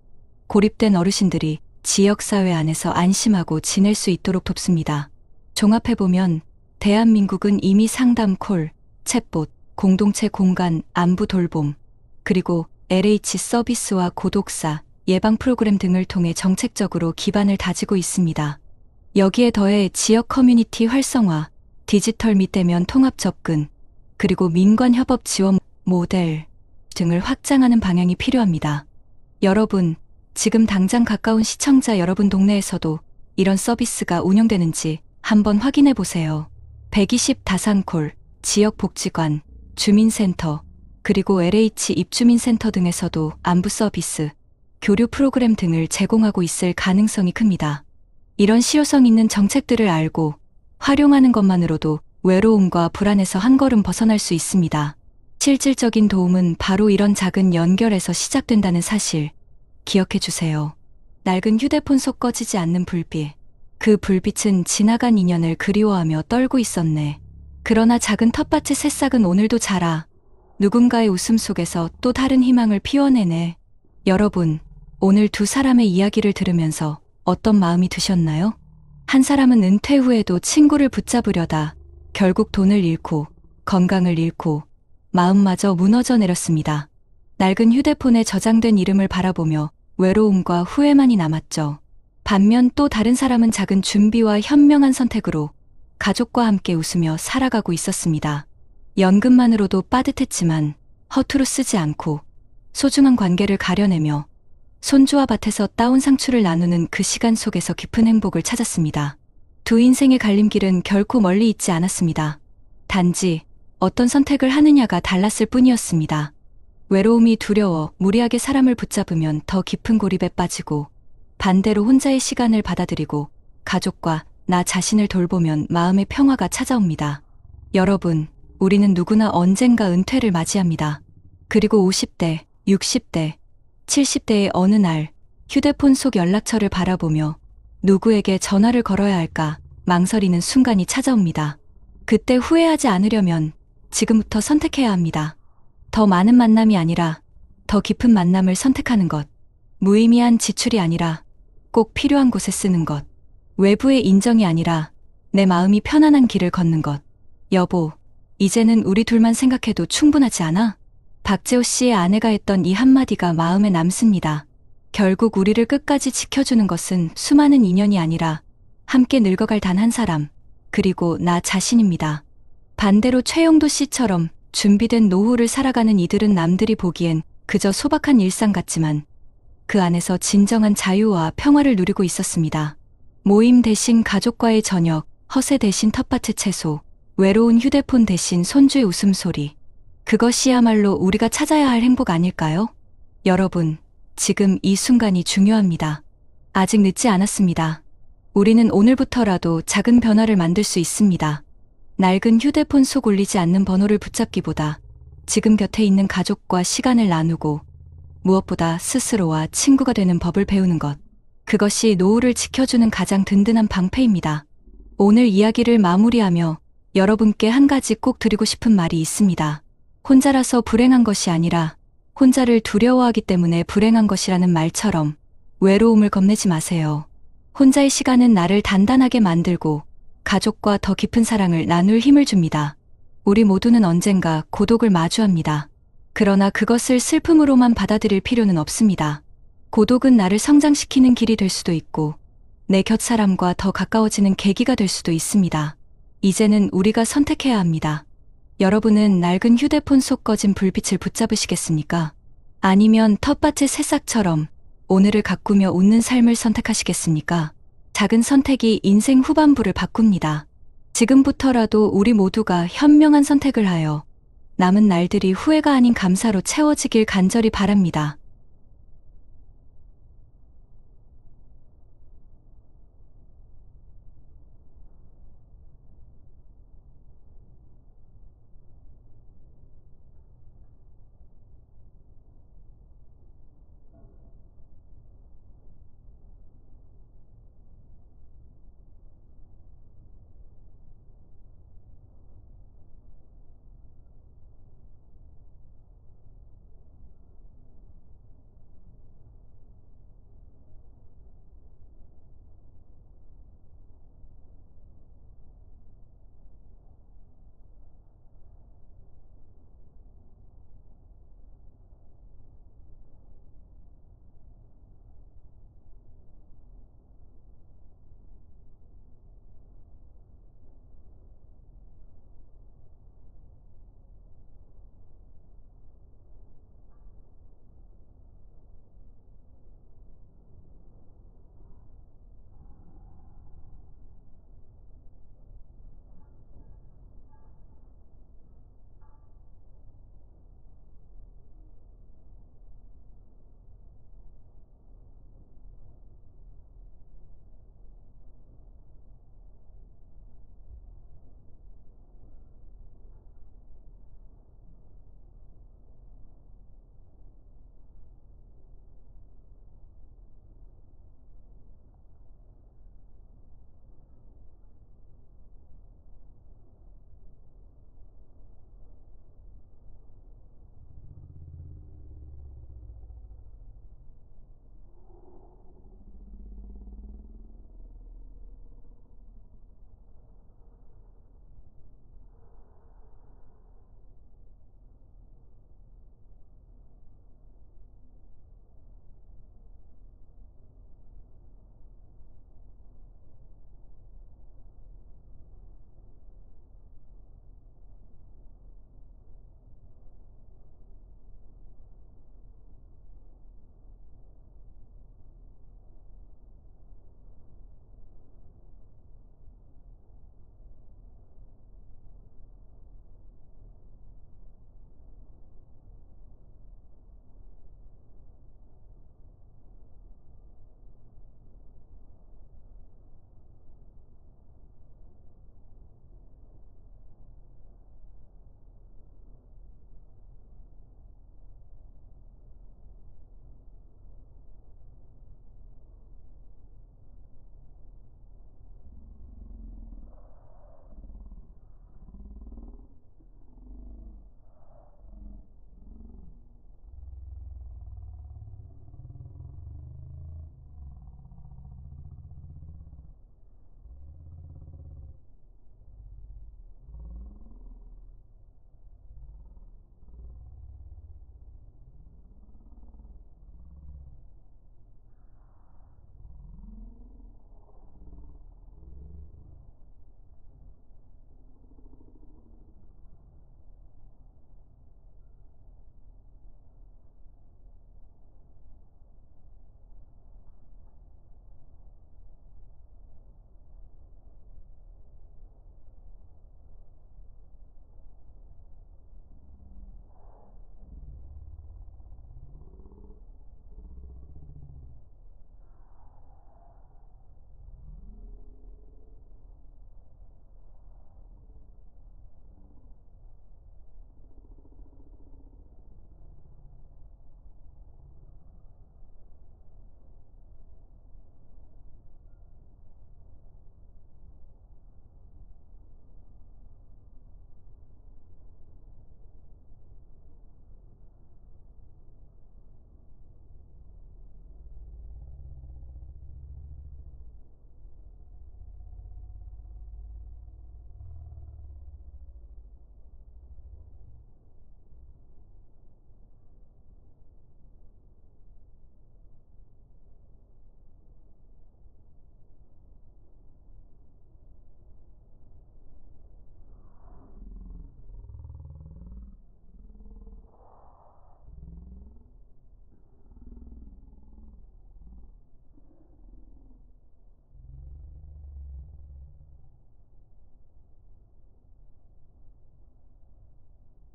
Speaker 2: 고립된 어르신들이 지역사회 안에서 안심하고 지낼 수 있도록 돕습니다. 종합해보면 대한민국은 이미 상담 콜, 챗봇, 공동체 공간, 안부 돌봄, 그리고 LH 서비스와 고독사, 예방 프로그램 등을 통해 정책적으로 기반을 다지고 있습니다. 여기에 더해 지역 커뮤니티 활성화, 디지털 및 대면 통합 접근, 그리고 민관 협업 지원 모델 등을 확장하는 방향이 필요합니다. 여러분, 지금 당장 가까운 시청자 여러분 동네에서도 이런 서비스가 운영되는지 한번 확인해 보세요. 120 다산콜, 지역복지관, 주민센터, 그리고 LH 입주민센터 등에서도 안부 서비스, 교류 프로그램 등을 제공하고 있을 가능성이 큽니다. 이런 실효성 있는 정책들을 알고 활용하는 것만으로도 외로움과 불안에서 한 걸음 벗어날 수 있습니다. 실질적인 도움은 바로 이런 작은 연결에서 시작된다는 사실 기억해 주세요. 낡은 휴대폰 속 꺼지지 않는 불빛. 그 불빛은 지나간 인연을 그리워하며 떨고 있었네. 그러나 작은 텃밭의 새싹은 오늘도 자라 누군가의 웃음 속에서 또 다른 희망을 피워내네. 여러분, 오늘 두 사람의 이야기를 들으면서 어떤 마음이 드셨나요? 한 사람은 은퇴 후에도 친구를 붙잡으려다 결국 돈을 잃고 건강을 잃고 마음마저 무너져 내렸습니다. 낡은 휴대폰에 저장된 이름을 바라보며 외로움과 후회만이 남았죠. 반면 또 다른 사람은 작은 준비와 현명한 선택으로 가족과 함께 웃으며 살아가고 있었습니다. 연금만으로도 빠듯했지만 허투루 쓰지 않고 소중한 관계를 가려내며 손주와 밭에서 따온 상추를 나누는 그 시간 속에서 깊은 행복을 찾았습니다. 두 인생의 갈림길은 결코 멀리 있지 않았습니다. 단지 어떤 선택을 하느냐가 달랐을 뿐이었습니다. 외로움이 두려워 무리하게 사람을 붙잡으면 더 깊은 고립에 빠지고, 반대로 혼자의 시간을 받아들이고 가족과 나 자신을 돌보면 마음의 평화가 찾아옵니다. 여러분, 우리는 누구나 언젠가 은퇴를 맞이합니다. 그리고 50대, 60대, 70대의 어느 날 휴대폰 속 연락처를 바라보며 누구에게 전화를 걸어야 할까 망설이는 순간이 찾아옵니다. 그때 후회하지 않으려면 지금부터 선택해야 합니다. 더 많은 만남이 아니라 더 깊은 만남을 선택하는 것. 무의미한 지출이 아니라 꼭 필요한 곳에 쓰는 것. 외부의 인정이 아니라 내 마음이 편안한 길을 걷는 것. 여보, 이제는 우리 둘만 생각해도 충분하지 않아? 박재호 씨의 아내가 했던 이 한마디가 마음에 남습니다. 결국 우리를 끝까지 지켜주는 것은 수많은 인연이 아니라 함께 늙어갈 단 한 사람, 그리고 나 자신입니다. 반대로 최용도 씨처럼 준비된 노후를 살아가는 이들은 남들이 보기엔 그저 소박한 일상 같지만 그 안에서 진정한 자유와 평화를 누리고 있었습니다. 모임 대신 가족과의 저녁, 허세 대신 텃밭의 채소, 외로운 휴대폰 대신 손주의 웃음소리. 그것이야말로 우리가 찾아야 할 행복 아닐까요? 여러분, 지금 이 순간이 중요합니다. 아직 늦지 않았습니다. 우리는 오늘부터라도 작은 변화를 만들 수 있습니다. 낡은 휴대폰 속 울리지 않는 번호를 붙잡기보다 지금 곁에 있는 가족과 시간을 나누고 무엇보다 스스로와 친구가 되는 법을 배우는 것. 그것이 노후를 지켜주는 가장 든든한 방패입니다. 오늘 이야기를 마무리하며 여러분께 한 가지 꼭 드리고 싶은 말이 있습니다. 혼자라서 불행한 것이 아니라 혼자를 두려워하기 때문에 불행한 것이라는 말처럼 외로움을 겁내지 마세요. 혼자의 시간은 나를 단단하게 만들고 가족과 더 깊은 사랑을 나눌 힘을 줍니다. 우리 모두는 언젠가 고독을 마주합니다. 그러나 그것을 슬픔으로만 받아들일 필요는 없습니다. 고독은 나를 성장시키는 길이 될 수도 있고 내 곁 사람과 더 가까워지는 계기가 될 수도 있습니다. 이제는 우리가 선택해야 합니다. 여러분은 낡은 휴대폰 속 꺼진 불빛을 붙잡으시겠습니까? 아니면 텃밭의 새싹처럼 오늘을 가꾸며 웃는 삶을 선택하시겠습니까? 작은 선택이 인생 후반부를 바꿉니다. 지금부터라도 우리 모두가 현명한 선택을 하여 남은 날들이 후회가 아닌 감사로 채워지길 간절히 바랍니다.